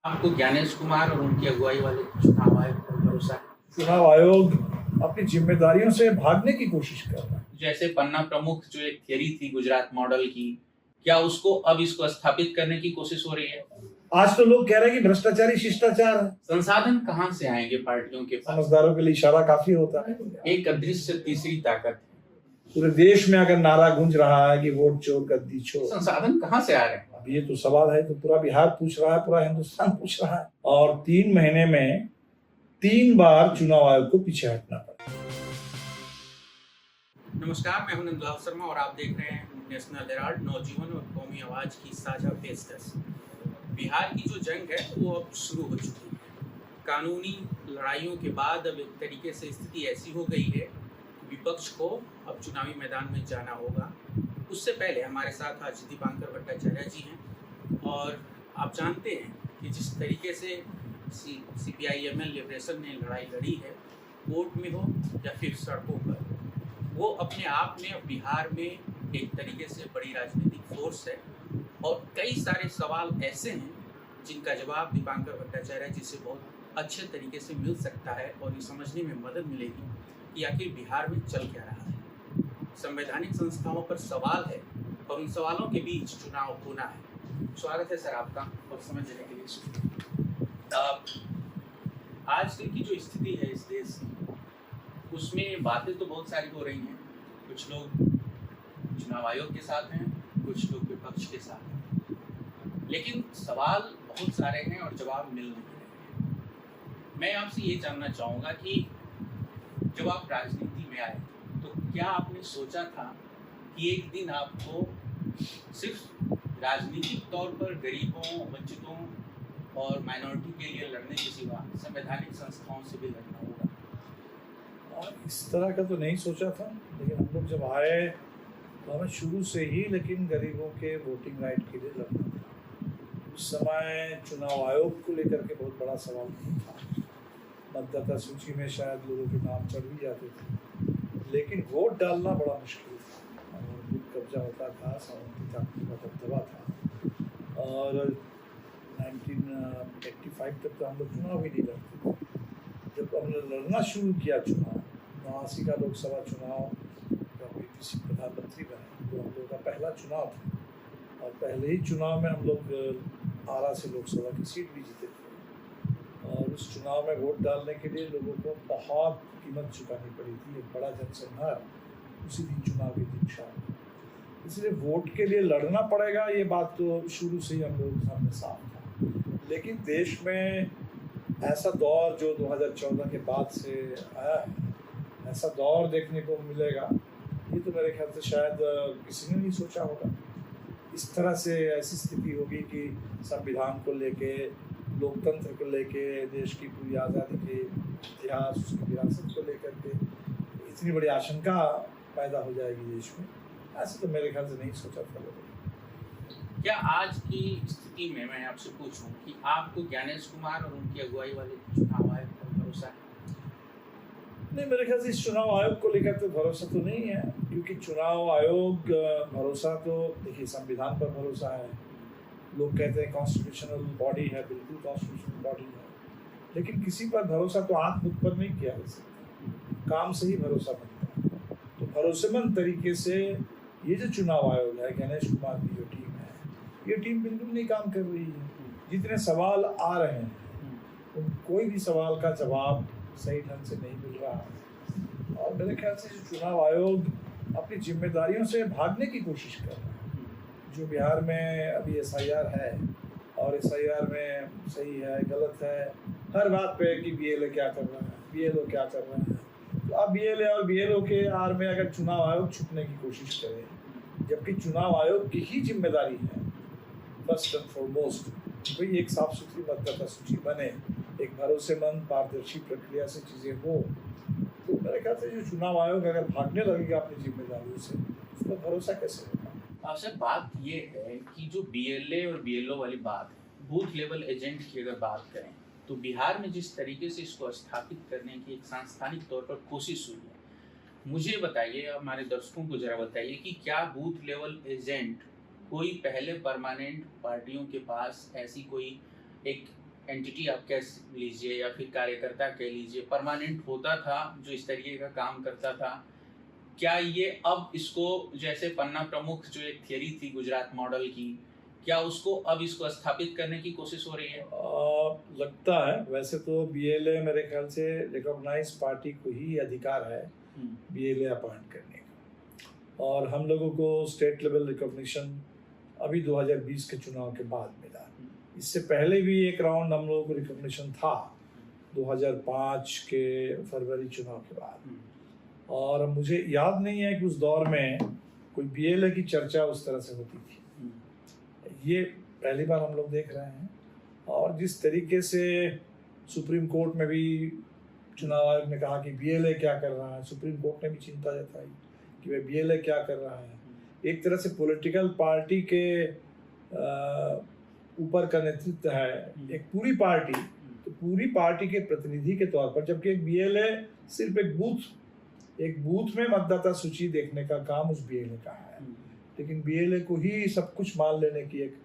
आपको ज्ञानेश कुमार और उनकी अगुवाई वाले चुनाव आयोग पर भरोसा है? चुनाव आयोग अपनी जिम्मेदारियों से भागने की कोशिश कर रहा है। जैसे पन्ना प्रमुख जो एक थियरी थी गुजरात मॉडल की, क्या उसको अब इसको स्थापित करने की कोशिश हो रही है? आज तो लोग कह रहे हैं कि भ्रष्टाचारी शिष्टाचार है। संसाधन कहाँ से आएंगे पार्टियों के पास? समझदारों के लिए इशारा काफी होता है। एक अदृश्य तीसरी ताकत है। पूरे देश में अगर नारा गूंज रहा है कि वोट चोर गद्दी चोर, संसाधन कहाँ से आ रहे हैं? अब ये तो सवाल है, तो पूरा बिहार पूछ रहा है, पूरा हिंदुस्तान पूछ रहा है। और 3 महीने में 3 बार चुनाव आयोग को पीछे हटना पड़ा। नमस्कार, मैं हूं नंदलाल शर्मा और आप देख रहे हैं नेशनल हेराल्ड, नवजीवन और कौमी आवाज की साझा पेशकश। बिहार की जो जंग है वो अब शुरू हो चुकी है। कानूनी लड़ाइयों के बाद अब एक तरीके से स्थिति ऐसी हो गई है कि विपक्ष को अब चुनावी मैदान में जाना होगा। उससे पहले हमारे साथ आज दीपांकर भट्टाचार्य जी हैं और आप जानते हैं कि जिस तरीके से CPI-ML लिबरेशन ने लड़ाई लड़ी है, कोर्ट में हो या फिर सड़कों पर, वो अपने आप में बिहार में एक तरीके से बड़ी राजनीतिक फोर्स है। और कई सारे सवाल ऐसे हैं जिनका जवाब दीपांकर भट्टाचार्य जी से बहुत अच्छे तरीके से मिल सकता है और ये समझने में मदद मिलेगी कि आखिर बिहार में चल क्या रहा है। संवैधानिक संस्थाओं पर सवाल है और उन सवालों के बीच चुनाव होना है। स्वागत है सर आपका और समझने के लिए शुक्रिया। आजकल की जो स्थिति है इस देश की, उसमें बातें तो बहुत सारी हो रही हैं। कुछ लोग चुनाव आयोग के साथ हैं, कुछ लोग विपक्ष के साथ हैं, लेकिन सवाल बहुत सारे हैं और जवाब मिल नहीं रहे। मैं आपसे ये जानना चाहूँगा कि जब आप राजनीति में आए तो क्या आपने सोचा था कि एक दिन आपको सिर्फ राजनीतिक तौर पर गरीबों, वंचितों और माइनॉरिटी के लिए लड़ने के सिवा संवैधानिक संस्थाओं से भी लड़ना होगा? और इस तरह का तो नहीं सोचा था, लेकिन हम लोग जब आए तो हमें शुरू से ही लेकिन गरीबों के वोटिंग राइट के लिए लड़ना था। उस समय चुनाव आयोग को लेकर के बहुत बड़ा सवाल था। मतदाता सूची में शायद लोगों के नाम चढ़ भी जाते थे, लेकिन वोट डालना बड़ा मुश्किल था और बूथ कब्जा होता था, सावंती ताकत का दबदबा था। और 1985 तक तो हम लोग चुनाव ही नहीं लड़ते थे। जब हमने लड़ना शुरू किया चुनाव, 89 का लोकसभा चुनाव, जब किसी प्रधानमंत्री बने, तो हम लोग का पहला चुनाव था और पहले ही चुनाव में हम लोग आरा से लोकसभा की सीट भी जीते थे। और उस चुनाव में वोट डालने के लिए लोगों को बहुत कीमत चुकानी पड़ी थी, एक बड़ा जनसंहार उसी दिन चुनाव के दिन शाम। इसलिए वोट के लिए लड़ना पड़ेगा, ये बात तो शुरू से ही हम लोग सामने साफ था। लेकिन देश में ऐसा दौर जो 2014 के बाद से आया है, ऐसा दौर देखने को मिलेगा, ये तो मेरे ख्याल से शायद किसी ने नहीं सोचा होगा। इस तरह से ऐसी स्थिति होगी कि संविधान को लेके, लोकतंत्र को लेके, देश की पूरी आज़ादी के इतिहास, उसकी विरासत को लेकर के इतनी बड़ी आशंका पैदा हो जाएगी देश में। ऐसे तो मेरे ख्याल से नहीं सोचा था लोगों। क्या आज की स्थिति में मैं आपसे पूछूं कि आपको ज्ञानेश कुमार और उनकी अगुवाई वाले चुनाव आयोग पर भरोसा है? नहीं, मेरे ख्याल से इस चुनाव आयोग को लेकर तो भरोसा तो नहीं है, क्योंकि चुनाव आयोग भरोसा तो देखिए संविधान पर भरोसा है। लोग कहते हैं कॉन्स्टिट्यूशनल बॉडी है, बिल्कुल कॉन्स्टिट्यूशनल बॉडी है, लेकिन किसी पर भरोसा तो आंख मुख पर नहीं किया जा सकता, काम से ही भरोसा बनता है। तो भरोसेमंद तरीके से ये जो चुनाव आयोग है, गणेश कुमार की जो टीम है, ये टीम बिल्कुल नहीं काम कर रही है। जितने सवाल आ रहे हैं उन कोई भी सवाल का जवाब सही ढंग से नहीं मिल रहा है। और मेरे ख्याल से जो चुनाव आयोग अपनी जिम्मेदारियों से भागने की कोशिश कर रहा है। जो बिहार में अभी SIR है और SIR में सही है, गलत है, हर बात पे कि BLA क्या कर रहा है, BLO क्या कर रहा है। तो अब BLA और BLO के आड़ में अगर चुनाव आयोग छुपने की कोशिश करे, जबकि चुनाव आयोग की ही जिम्मेदारी है फर्स्ट एंड फॉरमोस्ट भाई एक साफ सुथरी मतदाता सूची बने, एक भरोसेमंद पारदर्शी प्रक्रिया से चीज़ें हो, तो मेरे ख्याल से जो चुनाव आयोग अगर भागने लगेगा अपनी जिम्मेदारियों से, उस पर भरोसा कैसे होगा। आपसे बात ये है कि जो BLA और BLO वाली बात है, बूथ लेवल एजेंट की अगर बात करें तो बिहार में जिस तरीके से इसको स्थापित करने की एक सांस्थानिक तौर पर कोशिश हुई है, मुझे बताइए, हमारे दर्शकों को जरा बताइए कि क्या बूथ लेवल एजेंट कोई पहले परमानेंट पार्टियों के पास ऐसी कोई एक एंटिटी आप कह लीजिए या फिर कार्यकर्ता कह लीजिए परमानेंट होता था, जो इस तरीके का काम करता था, क्या ये अब इसको, जैसे पन्ना प्रमुख जो एक थियरी थी गुजरात मॉडल की, क्या उसको अब इसको स्थापित करने की कोशिश हो रही है? लगता है। वैसे तो बीएलए मेरे ख्याल से रिकॉग्नाइज पार्टी को ही अधिकार है बीएलए अपॉइंट करने का, और हम लोगों को स्टेट लेवल रिकॉग्निशन अभी 2020 के चुनाव के बाद मिला। इससे पहले भी एक राउंड हम लोगों को रिकॉग्निशन था 2005 के फरवरी चुनाव के बाद, और मुझे याद नहीं है कि उस दौर में कोई बीएलए की चर्चा उस तरह से होती थी। ये पहली बार हम लोग देख रहे हैं। और जिस तरीके से सुप्रीम कोर्ट में भी चुनाव आयोग ने कहा कि बीएलए क्या कर रहा है, सुप्रीम कोर्ट ने भी चिंता जताई कि वे बीएलए क्या कर रहा है। एक तरह से पॉलिटिकल पार्टी के ऊपर का नेतृत्व है एक पूरी पार्टी, तो पूरी पार्टी के प्रतिनिधि के तौर पर, जबकि एक बीएलए सिर्फ एक बूथ में मतदाता सूची देखने का काम उस बीएलए का है, लेकिन बीएलए को ही सब कुछ मान लेने की एक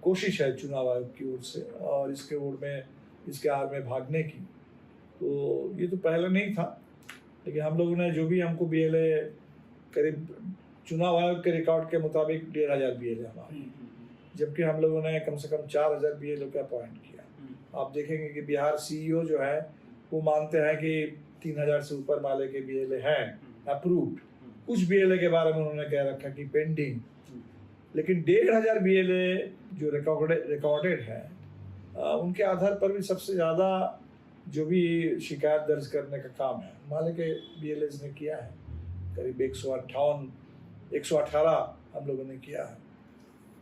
कोशिश है चुनाव आयोग की ओर से, और इसके आड़ में भागने की। तो ये तो पहले नहीं था, लेकिन हम लोगों ने जो भी हमको बीएलए करीब चुनाव आयोग के रिकॉर्ड के मुताबिक 1500 बीएलए हमारे, जबकि हम लोगों ने कम से कम 4000 बीएलए का अपॉइंट किया। आप देखेंगे कि बिहार सीईओ जो है वो मानते हैं कि 3000 से ऊपर माले के बीएलए हैं अप्रूव्ड। कुछ बीएलए के बारे में उन्होंने कह रखा कि पेंडिंग, लेकिन 1500 बीएलए जो रिकॉर्डेड है उनके आधार पर भी सबसे ज़्यादा जो भी शिकायत दर्ज करने का काम है माले के बीएलए ने किया है। करीब 118 हम लोगों ने किया है।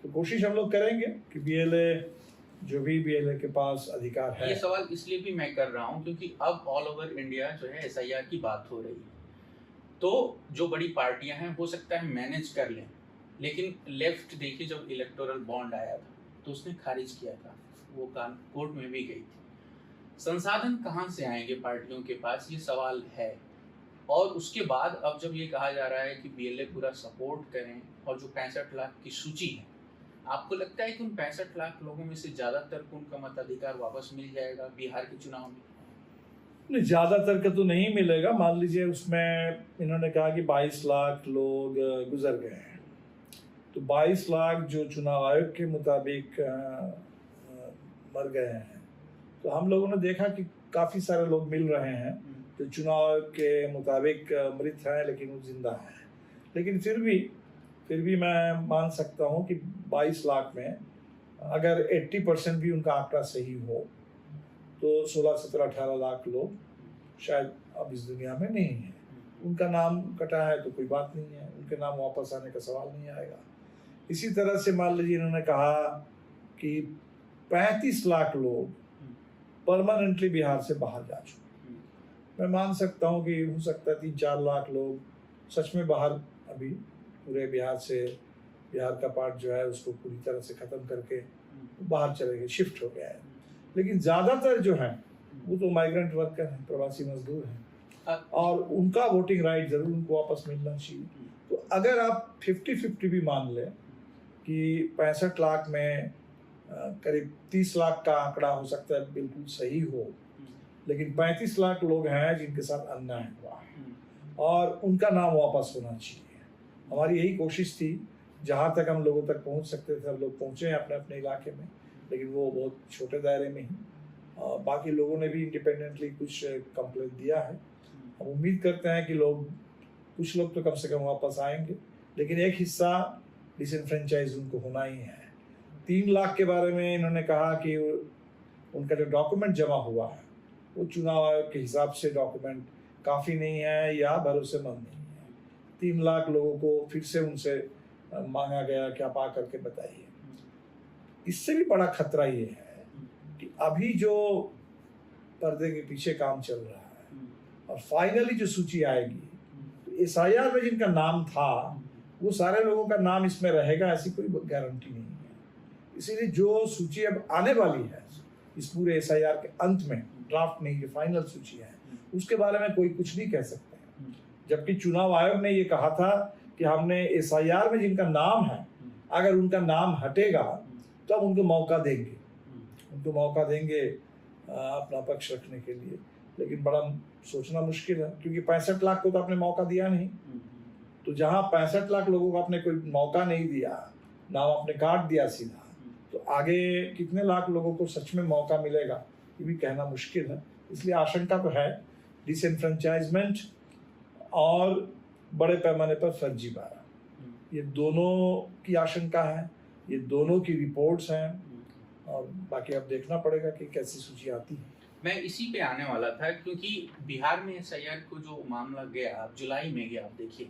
तो कोशिश हम लोग करेंगे कि बीएलए के पास अधिकार है। ये सवाल इसलिए भी मैं कर रहा हूँ क्योंकि अब ऑल ओवर इंडिया जो है एसआईआर की बात हो रही है, तो जो बड़ी पार्टियां हैं हो सकता है मैनेज कर लें, लेकिन लेफ्ट देखिए जब इलेक्टोरल बॉन्ड आया था तो उसने खारिज किया था, वो कोर्ट में भी गई थी। संसाधन कहाँ से आएंगे पार्टियों के पास, ये सवाल है। और उसके बाद अब जब ये कहा जा रहा है कि बीएलए पूरा सपोर्ट करें, और जो 65 लाख की सूची है, आपको लगता है कि उन 65 लाख लोगों में से ज्यादातर को उनका मताधिकार वापस मिल जाएगा बिहार के चुनाव में? नहीं, ज़्यादातर का तो नहीं मिलेगा। मान लीजिए उसमें इन्होंने कहा कि 22 लाख लोग गुजर गए हैं, तो 22 लाख जो चुनाव आयोग के मुताबिक मर गए हैं, तो हम लोगों ने देखा कि काफ़ी सारे लोग मिल रहे हैं जो चुनाव के मुताबिक मृत हैं लेकिन वो जिंदा हैं। लेकिन फिर भी मैं मान सकता हूँ कि 22 लाख में अगर 80% भी उनका आंकड़ा सही हो तो 16, 17, 18 लाख लोग शायद अब इस दुनिया में नहीं है। उनका नाम कटा है तो कोई बात नहीं है, उनके नाम वापस आने का सवाल नहीं आएगा। इसी तरह से मान लीजिए इन्होंने कहा कि 35 लाख लोग परमानेंटली बिहार से बाहर जा चुके। मैं मान सकता हूँ कि हो सकता है 3-4 लाख लोग सच में बाहर अभी पूरे बिहार का पार्ट जो है उसको पूरी तरह से ख़त्म करके बाहर चले गए, शिफ्ट हो गया है। लेकिन ज़्यादातर जो हैं वो तो माइग्रेंट वर्कर हैं, प्रवासी मजदूर हैं, और उनका वोटिंग राइट ज़रूर उनको वापस मिलना चाहिए। तो अगर आप 50-50 भी मान लें कि 65 लाख में करीब 30 लाख का आंकड़ा हो सकता है बिल्कुल सही हो, लेकिन 35 लाख लोग हैं जिनके साथ अन्याय हुआ है और उनका नाम वापस होना चाहिए। हमारी यही कोशिश थी, जहाँ तक हम लोगों तक पहुँच सकते थे हम लोग पहुँचे हैं अपने अपने इलाके में, लेकिन वो बहुत छोटे दायरे में ही। बाकी लोगों ने भी इंडिपेंडेंटली कुछ कंप्लेंट दिया है। हम उम्मीद करते हैं कि कुछ लोग तो कम से कम वापस आएंगे, लेकिन एक हिस्सा डिसइनफ्रेंचाइज उनको होना ही है। 3 लाख के बारे में इन्होंने कहा कि उनका जो डॉक्यूमेंट जमा हुआ है वो चुनाव आयोग के हिसाब से डॉक्यूमेंट काफ़ी नहीं है या भरोसेमंद नहीं है। 3 लाख लोगों को फिर से उनसे मांगा गया कि आप आ करके बताइए। इससे भी बड़ा खतरा ये है कि अभी जो पर्दे के पीछे काम चल रहा है और फाइनली जो सूची आएगी तो एसआईआर में जिनका नाम था वो सारे लोगों का नाम इसमें रहेगा, ऐसी कोई गारंटी नहीं है। इसीलिए जो सूची अब आने वाली है इस पूरे एसआईआर के अंत में, ड्राफ्ट नहीं, जो फाइनल सूची है, उसके बारे में कोई कुछ नहीं कह सकते हैं। जबकि चुनाव आयोग ने ये कहा था कि हमने एसआईआर में जिनका नाम है अगर उनका नाम हटेगा तो हम उनको मौका देंगे। उनको मौका देंगे अपना पक्ष रखने के लिए, लेकिन बड़ा सोचना मुश्किल है क्योंकि 65 लाख को तो आपने मौका दिया नहीं। तो जहाँ 65 लाख लोगों को आपने कोई मौका नहीं दिया, नाम आपने काट दिया सीधा, तो आगे कितने लाख लोगों को सच में मौका मिलेगा ये भी कहना मुश्किल है। इसलिए आशंका तो है डिसएनफ्रेंचाइजमेंट और बड़े पैमाने पर फर्जीवाड़ा, ये दोनों की आशंका है, ये दोनों की रिपोर्ट्स हैं और बाकी अब देखना पड़ेगा कि कैसी सूची आती है। मैं इसी पे आने वाला था क्योंकि बिहार में SIR को जो मामला गया जुलाई में गया, आप देखिए,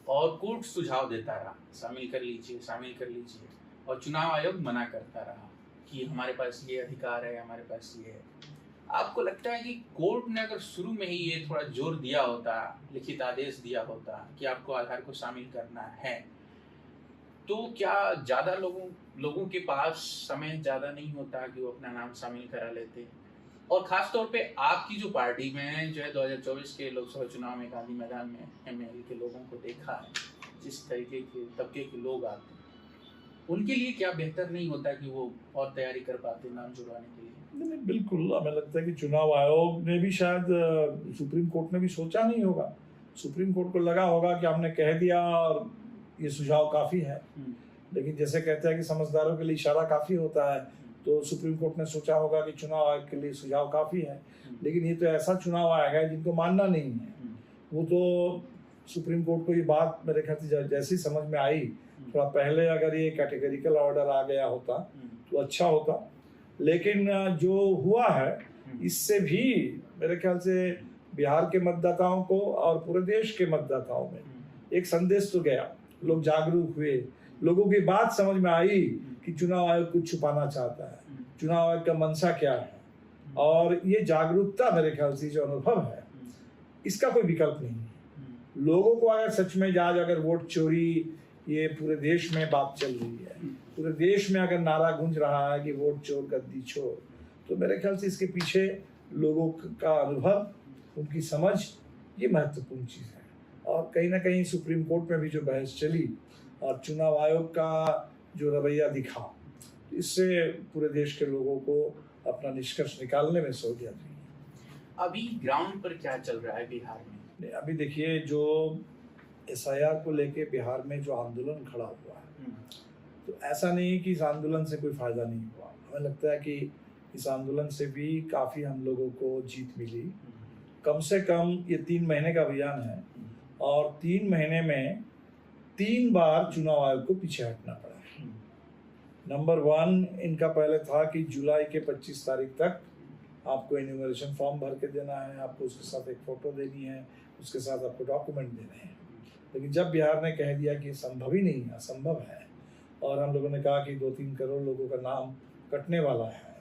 और कोर्ट सुझाव देता रहा शामिल कर लीजिए, और चुनाव आयोग मना करता रहा कि हमारे पास ये अधिकार है, हमारे पास ये है। आपको लगता है कि कोर्ट ने अगर शुरू में ही ये थोड़ा जोर दिया होता, लिखित आदेश दिया होता कि आपको आधार को शामिल करना है, तो क्या ज़्यादा लोगों के पास समय ज़्यादा नहीं होता कि वो अपना नाम शामिल करा लेते? और ख़ास तौर पे आपकी जो पार्टी में जो है 2024 के लोकसभा चुनाव में गांधी मैदान में ML के लोगों को देखा है, जिस तरीके के तबके के लोग आते हैं, उनके लिए क्या बेहतर नहीं होता कि वो और तैयारी कर पाते नाम जुड़वाने के लिए? नहीं, बिल्कुल। हमें लगता है कि चुनाव आयोग ने भी शायद सुप्रीम कोर्ट ने भी सोचा नहीं होगा, सुप्रीम कोर्ट को लगा होगा कि हमने कह दिया और ये सुझाव काफ़ी है, लेकिन जैसे कहते हैं कि समझदारों के लिए इशारा काफ़ी होता है, तो सुप्रीम कोर्ट ने सोचा होगा कि चुनाव आयोग के लिए सुझाव काफ़ी है, लेकिन ये तो ऐसा चुनाव आयोग है जिनको मानना नहीं है। वो तो सुप्रीम कोर्ट को ये बात मेरे ख्याल से जैसी समझ में आई, थोड़ा पहले अगर ये कैटेगरिकल ऑर्डर आ गया होता तो अच्छा होता, लेकिन जो हुआ है इससे भी मेरे ख्याल से बिहार के मतदाताओं को और पूरे देश के मतदाताओं में एक संदेश तो गया, लोग जागरूक हुए, लोगों की बात समझ में आई कि चुनाव आयोग कुछ छुपाना चाहता है, चुनाव आयोग का मंशा क्या है, और ये जागरूकता मेरे ख्याल से जो अनुभव है इसका कोई विकल्प नहीं है। लोगों को अगर सच में अगर वोट चोरी ये पूरे देश में बात चल रही है, पूरे देश में अगर नारा गूंज रहा है कि वोट चोर गद्दी चोर, तो मेरे ख्याल से इसके पीछे लोगों का अनुभव, उनकी समझ, ये महत्वपूर्ण चीज़ है। और कहीं ना कहीं सुप्रीम कोर्ट में भी जो बहस चली और चुनाव आयोग का जो रवैया दिखा, इससे पूरे देश के लोगों को अपना निष्कर्ष निकालने में सहूलियत हुई। अभी ग्राउंड पर क्या चल रहा है बिहार में? अभी देखिए, जो SIR को लेके बिहार में जो आंदोलन खड़ा हुआ है, तो ऐसा नहीं कि इस आंदोलन से कोई फायदा नहीं हुआ। हमें लगता है कि इस आंदोलन से भी काफ़ी हम लोगों को जीत मिली। कम से कम ये 3 महीने का अभियान है और 3 महीने में 3 बार चुनाव आयोग को पीछे हटना पड़ा है। नंबर 1 इनका पहले था कि जुलाई के 25 तारीख तक आपको एन्यूमरेशन फॉर्म भर के देना है, आपको उसके साथ एक फ़ोटो देनी है, उसके साथ आपको डॉक्यूमेंट देने हैं। लेकिन जब बिहार ने कह दिया कि संभव ही नहीं है, असंभव है, और हम लोगों ने कहा कि 2-3 करोड़ लोगों का नाम कटने वाला है,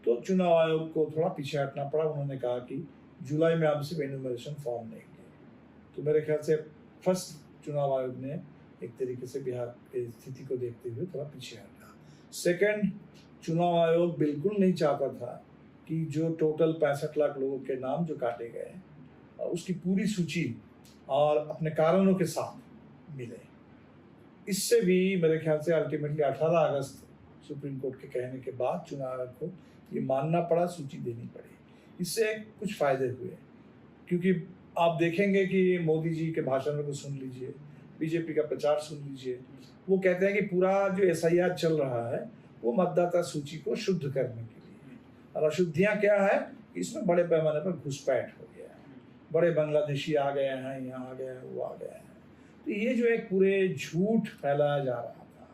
तो चुनाव आयोग को थोड़ा पीछे हटना पड़ा। उन्होंने कहा कि जुलाई में आप सिर्फ एन्यूमरेशन फॉर्म देंगे। तो मेरे ख्याल से फर्स्ट चुनाव आयोग ने एक तरीके से बिहार की स्थिति को देखते हुए थोड़ा पीछे हटा। सेकंड, चुनाव आयोग बिल्कुल नहीं चाहता था कि जो टोटल 65 लाख लोगों के नाम जो काटे गए उसकी पूरी सूची और अपने कारणों के साथ मिले। इससे भी मेरे ख्याल से अल्टीमेटली 18 अगस्त सुप्रीम कोर्ट के कहने के बाद चुनाव आयोग को ये मानना पड़ा, सूची देनी पड़ी। इससे कुछ फ़ायदे हुए, क्योंकि आप देखेंगे कि मोदी जी के भाषण को सुन लीजिए, बीजेपी का प्रचार सुन लीजिए, वो कहते हैं कि पूरा जो SIR चल रहा है वो मतदाता सूची को शुद्ध करने के लिए, और अशुद्धियाँ क्या है, इसमें बड़े पैमाने पर घुसपैठ हो गया है, बड़े बांग्लादेशी आ गए हैं, यहाँ आ गए हैं, वो आ गए हैं। तो ये जो एक पूरे झूठ फैलाया जा रहा था,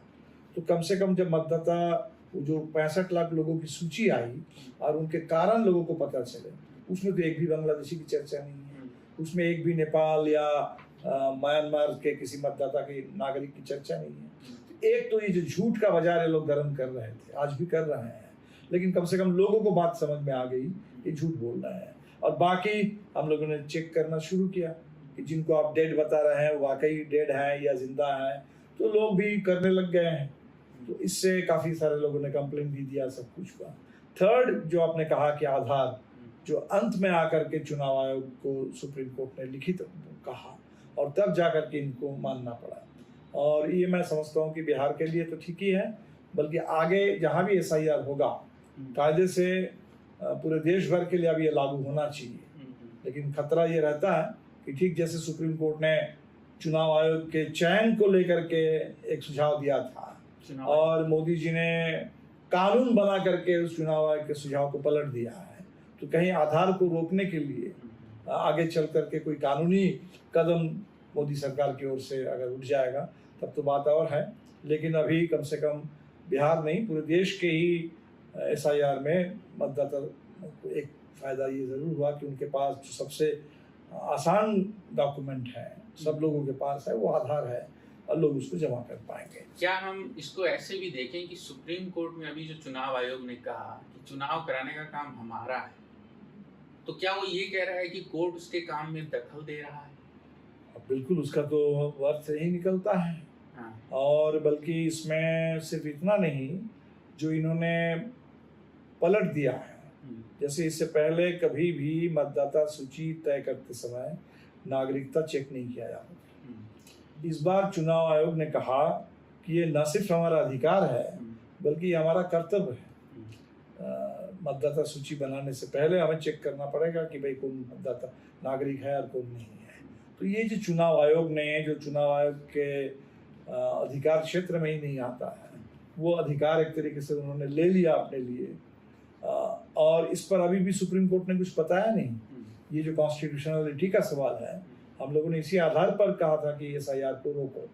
तो कम से कम जब मतदाता जो 65 लाख लोगों की सूची आई और उनके कारण लोगों को पता चले, उसमें तो एक भी बांग्लादेशी की चर्चा नहीं है, उसमें एक भी नेपाल या म्यांमार के किसी मतदाता के नागरिक की चर्चा नहीं है। तो एक तो ये जो झूठ का बाजार ये लोग गर्म कर रहे थे, आज भी कर रहे हैं, लेकिन कम से कम लोगों को बात समझ में आ गई ये झूठ बोल रहे हैं। और बाकी हम लोगों ने चेक करना शुरू किया कि जिनको आप डेड बता रहे हैं वो वाकई डेड हैं या जिंदा हैं, तो लोग भी करने लग गए हैं। तो इससे काफ़ी सारे लोगों ने कंप्लेंट भी दिया, सब कुछ हुआ। थर्ड, जो आपने कहा कि आधार, जो अंत में आकर के चुनाव आयोग को सुप्रीम कोर्ट ने लिखित कहा और तब जा कर के इनको मानना पड़ा। और ये मैं समझता हूँ कि बिहार के लिए तो ठीक ही है, बल्कि आगे जहाँ भी SIR होगा कायदे से पूरे देश भर के लिए अब ये लागू होना चाहिए। लेकिन खतरा ये रहता है कि ठीक जैसे सुप्रीम कोर्ट ने चुनाव आयोग के चयन को लेकर के एक सुझाव दिया था और मोदी जी ने कानून बना करके उस चुनाव आयोग के सुझाव को पलट दिया है, तो कहीं आधार को रोकने के लिए आगे चल करके कोई कानूनी कदम मोदी सरकार की ओर से अगर उठ जाएगा तब तो बात और है। लेकिन अभी कम से कम बिहार नहीं पूरे देश के ही SIR में मतदाता को एक फ़ायदा ये ज़रूर हुआ कि उनके पास जो सबसे आसान डॉक्यूमेंट है सब लोगों के पास है, वो आधार है और लोग उसको जमा कर पाएंगे। क्या हम इसको ऐसे भी देखें कि सुप्रीम कोर्ट में अभी जो चुनाव आयोग ने कहा कि चुनाव कराने का काम हमारा है, तो क्या वो ये कह रहा है कि कोर्ट उसके काम में दखल दे रहा है? बिल्कुल, उसका तो अर्थ यही निकलता है। हाँ। और बल्कि इसमें सिर्फ इतना नहीं, जो इन्होंने पलट दिया है, जैसे इससे पहले कभी भी मतदाता सूची तय करते समय नागरिकता चेक नहीं किया जाता। इस बार चुनाव आयोग ने कहा कि ये न सिर्फ हमारा अधिकार है बल्कि ये हमारा कर्तव्य है। मतदाता सूची बनाने से पहले हमें चेक करना पड़ेगा कि भाई कौन मतदाता नागरिक है और कौन नहीं है। तो ये जो चुनाव आयोग ने, जो चुनाव आयोग के अधिकार क्षेत्र में ही नहीं आता है, वो अधिकार एक तरीके से उन्होंने ले लिया अपने लिए। और इस पर अभी भी सुप्रीम कोर्ट ने कुछ बताया नहीं। ये जो कॉन्स्टिट्यूशनलिटी का सवाल है, हम लोगों ने इसी आधार पर कहा था कि SIR को रोको,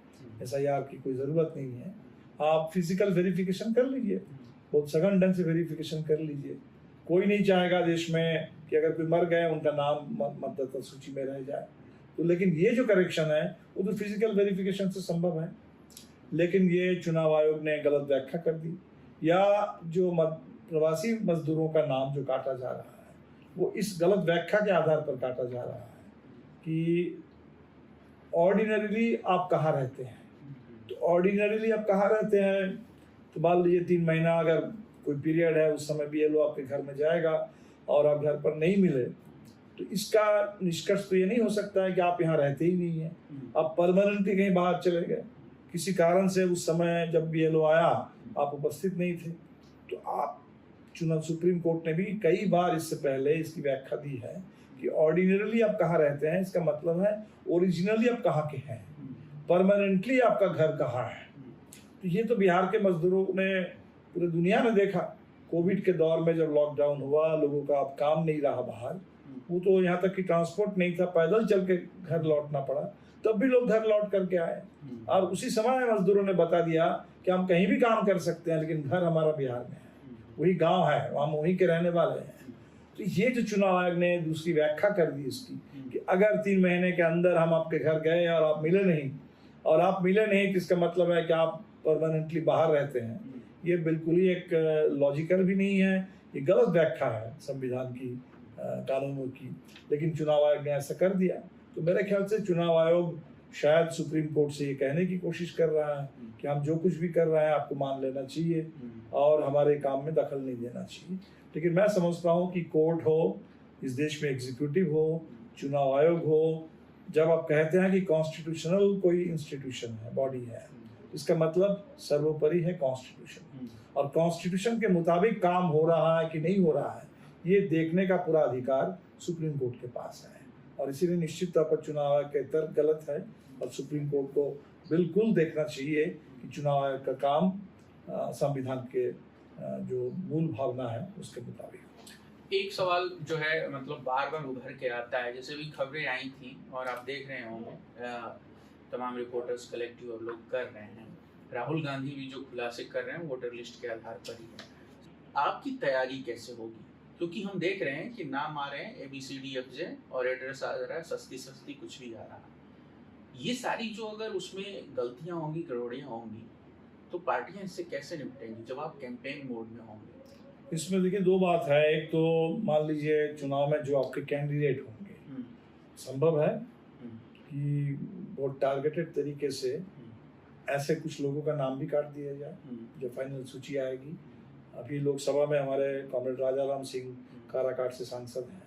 SIR की कोई ज़रूरत नहीं है, आप फिजिकल वेरिफिकेशन कर लीजिए, बहुत सघन ढंग से वेरिफिकेशन कर लीजिए। कोई नहीं चाहेगा देश में कि अगर कोई मर गए उनका नाम मतदाता सूची में रह जाए। तो लेकिन ये जो करेक्शन है वो तो फिजिकल वेरिफिकेशन से संभव है। लेकिन ये चुनाव आयोग ने गलत व्याख्या कर दी, या जो प्रवासी मजदूरों का नाम जो काटा जा रहा है वो इस गलत व्याख्या के आधार पर काटा जा रहा है कि ऑर्डिनरीली आप कहाँ रहते हैं। तो ऑर्डिनरीली आप कहाँ रहते हैं, तो मान लीजिए 3 महीना अगर कोई पीरियड है, उस समय BLO आपके घर में जाएगा और आप घर पर नहीं मिले, तो इसका निष्कर्ष तो ये नहीं हो सकता है कि आप यहाँ रहते ही नहीं हैं, आप परमानेंटली कहीं बाहर चले गए, किसी कारण से उस समय जब BLO आया आप उपस्थित नहीं थे। तो आप सुप्रीम कोर्ट ने भी कई बार इससे पहले इसकी व्याख्या दी है कि ऑर्डिनरीली आप कहाँ रहते हैं, इसका मतलब है ओरिजिनली आप कहाँ के हैं, परमानेंटली आपका घर कहाँ है। तो ये तो बिहार के मजदूरों ने पूरी दुनिया में देखा। कोविड के दौर में जब लॉकडाउन हुआ, लोगों का अब काम नहीं रहा बाहर, वो तो यहाँ तक कि ट्रांसपोर्ट नहीं था, पैदल चल के घर लौटना पड़ा, तब भी लोग घर लौट करके आए। और उसी समय मजदूरों ने बता दिया कि हम कहीं भी काम कर सकते हैं लेकिन घर हमारा बिहार में है, वही गांव है, हम वहीं के रहने वाले हैं। तो ये जो चुनाव आयोग ने दूसरी व्याख्या कर दी इसकी कि अगर 3 महीने के अंदर हम आपके घर गए और आप मिले नहीं, और आप मिले नहीं इसका मतलब है कि आप परमानेंटली बाहर रहते हैं, ये बिल्कुल ही एक लॉजिकल भी नहीं है, ये गलत व्याख्या है संविधान की, कानूनों की। लेकिन चुनाव आयोग ने ऐसा कर दिया। तो मेरे ख्याल से चुनाव आयोग शायद सुप्रीम कोर्ट से ये कहने की कोशिश कर रहा है कि हम जो कुछ भी कर रहे हैं आपको मान लेना चाहिए और हमारे काम में दखल नहीं देना चाहिए। लेकिन मैं समझता हूँ कि कोर्ट हो, इस देश में एग्जीक्यूटिव हो, चुनाव आयोग हो, जब आप कहते हैं कि कॉन्स्टिट्यूशनल कोई इंस्टीट्यूशन है, बॉडी है, इसका मतलब सर्वोपरि है कॉन्स्टिट्यूशन, और कॉन्स्टिट्यूशन के मुताबिक काम हो रहा है कि नहीं हो रहा है, ये देखने का पूरा अधिकार सुप्रीम कोर्ट के पास है। और इसीलिए निश्चित तौर पर चुनाव आयोग का तर्क गलत है और सुप्रीम कोर्ट को बिल्कुल देखना चाहिए कि चुनाव आयोग का काम संविधान के जो मूल भावना है उसके मुताबिक। एक सवाल जो है मतलब बार बार उभर के आता है, जैसे भी खबरें आई थी और आप देख रहे होंगे तमाम रिपोर्टर्स कलेक्टिव और लोग कर रहे हैं, राहुल गांधी भी जो खुलासे कर रहे हैं वोटर लिस्ट के आधार पर ही है। आपकी तैयारी कैसे होगी, क्योंकि हम देख रहे हैं कि नाम आ रहे हैं ABCDFJ और एड्रेस आ रहा है सस्ती कुछ भी आ रहा है। ये सारी जो अगर उसमें गलतियां होंगी, गड़बड़ियां होंगी, तो पार्टियां इससे कैसे निपटेंगी जब आप कैंपेन मोड में होंगे? इसमें देखिए 2 बात है। एक तो मान लीजिए चुनाव में जो आपके कैंडिडेट होंगे, संभव है कि बहुत टारगेटेड तरीके से ऐसे कुछ लोगों का नाम भी काट दिया जाए जो फाइनल सूची आएगी। अभी लोकसभा में हमारे कॉमरेड राजा राम सिंह काराकाट से सांसद हैं,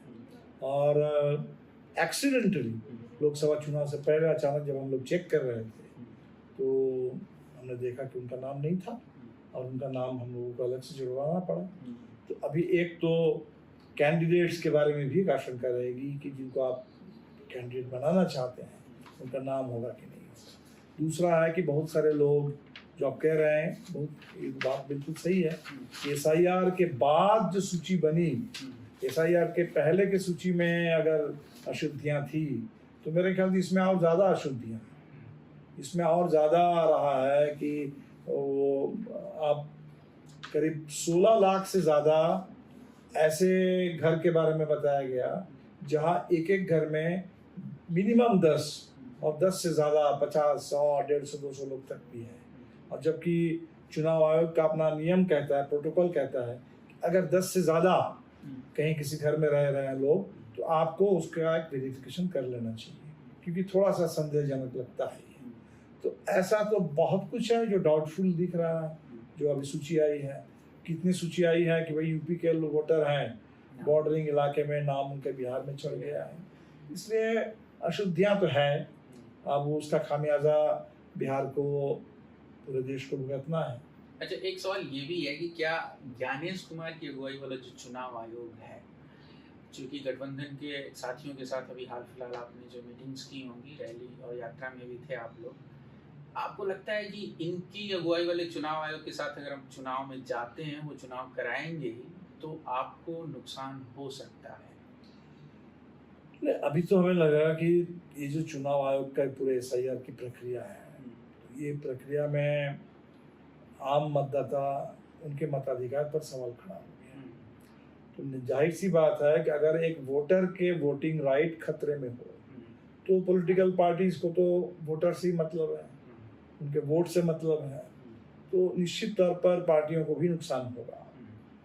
और एक्सीडेंटली लोकसभा चुनाव से पहले अचानक जब हम लोग चेक कर रहे थे तो हमने देखा कि उनका नाम नहीं था और उनका नाम हम लोगों को अलग से जुड़वाना पड़ा। तो अभी एक तो कैंडिडेट्स के बारे में भी एक आशंका रहेगी कि जिनको आप कैंडिडेट बनाना चाहते हैं उनका नाम होगा कि नहीं होगा। दूसरा है कि बहुत सारे लोग जो आप कह रहे हैं, बहुत ये बात बिल्कुल सही है, SIR के बाद जो सूची बनी, SIR के पहले के सूची में अगर अशुद्धियाँ थी तो मेरे ख्याल से इसमें और ज़्यादा अशुद्धियाँ, इसमें और ज़्यादा आ रहा है कि वो अब करीब 16 लाख से ज़्यादा ऐसे घर के बारे में बताया गया जहाँ एक एक घर में मिनिमम 10 और 10 से ज़्यादा 50, 100, 150, 200 लोग तक भी हैं। और जबकि चुनाव आयोग का अपना नियम कहता है, प्रोटोकॉल कहता है कि अगर 10 से ज़्यादा कहीं किसी घर में रह रहे हैं लोग तो आपको उसका एक वेरिफिकेशन कर लेना चाहिए, क्योंकि थोड़ा सा संदेहजनक लगता है। तो ऐसा तो बहुत कुछ है जो डाउटफुल दिख रहा है। जो अभी सूची आई है, कितनी सूची आई है कि भाई यूपी के वोटर हैं, बॉर्डरिंग इलाके में नाम उनके बिहार में चढ़ गया है, इसलिए अशुद्धियाँ तो है। अब उसका खामियाजा बिहार को, पूरे देश को भुगतना है। अच्छा, एक सवाल ये भी है कि क्या ज्ञानेश कुमार की अगुवाई वाला जो चुनाव आयोग है, चूँकि गठबंधन के साथियों के साथ अभी हाल फिलहाल आपने जो मीटिंग्स की होंगी, रैली और यात्रा में भी थे आप लोग, आपको लगता है कि इनकी अगुवाई वाले चुनाव आयोग के साथ अगर हम चुनाव में जाते हैं, वो चुनाव कराएंगे ही, तो आपको नुकसान हो सकता है? नहीं, अभी तो हमें लगा कि ये जो चुनाव आयोग का पूरे SIR की प्रक्रिया है, ये प्रक्रिया में आम मतदाता, उनके मताधिकार पर सवाल खड़ा हो गया। तो जाहिर सी बात है कि अगर एक वोटर के वोटिंग राइट खतरे में हो तो पॉलिटिकल पार्टीज को तो वोटर से ही मतलब है, उनके वोट से मतलब है, तो निश्चित तौर पर पार्टियों को भी नुकसान होगा।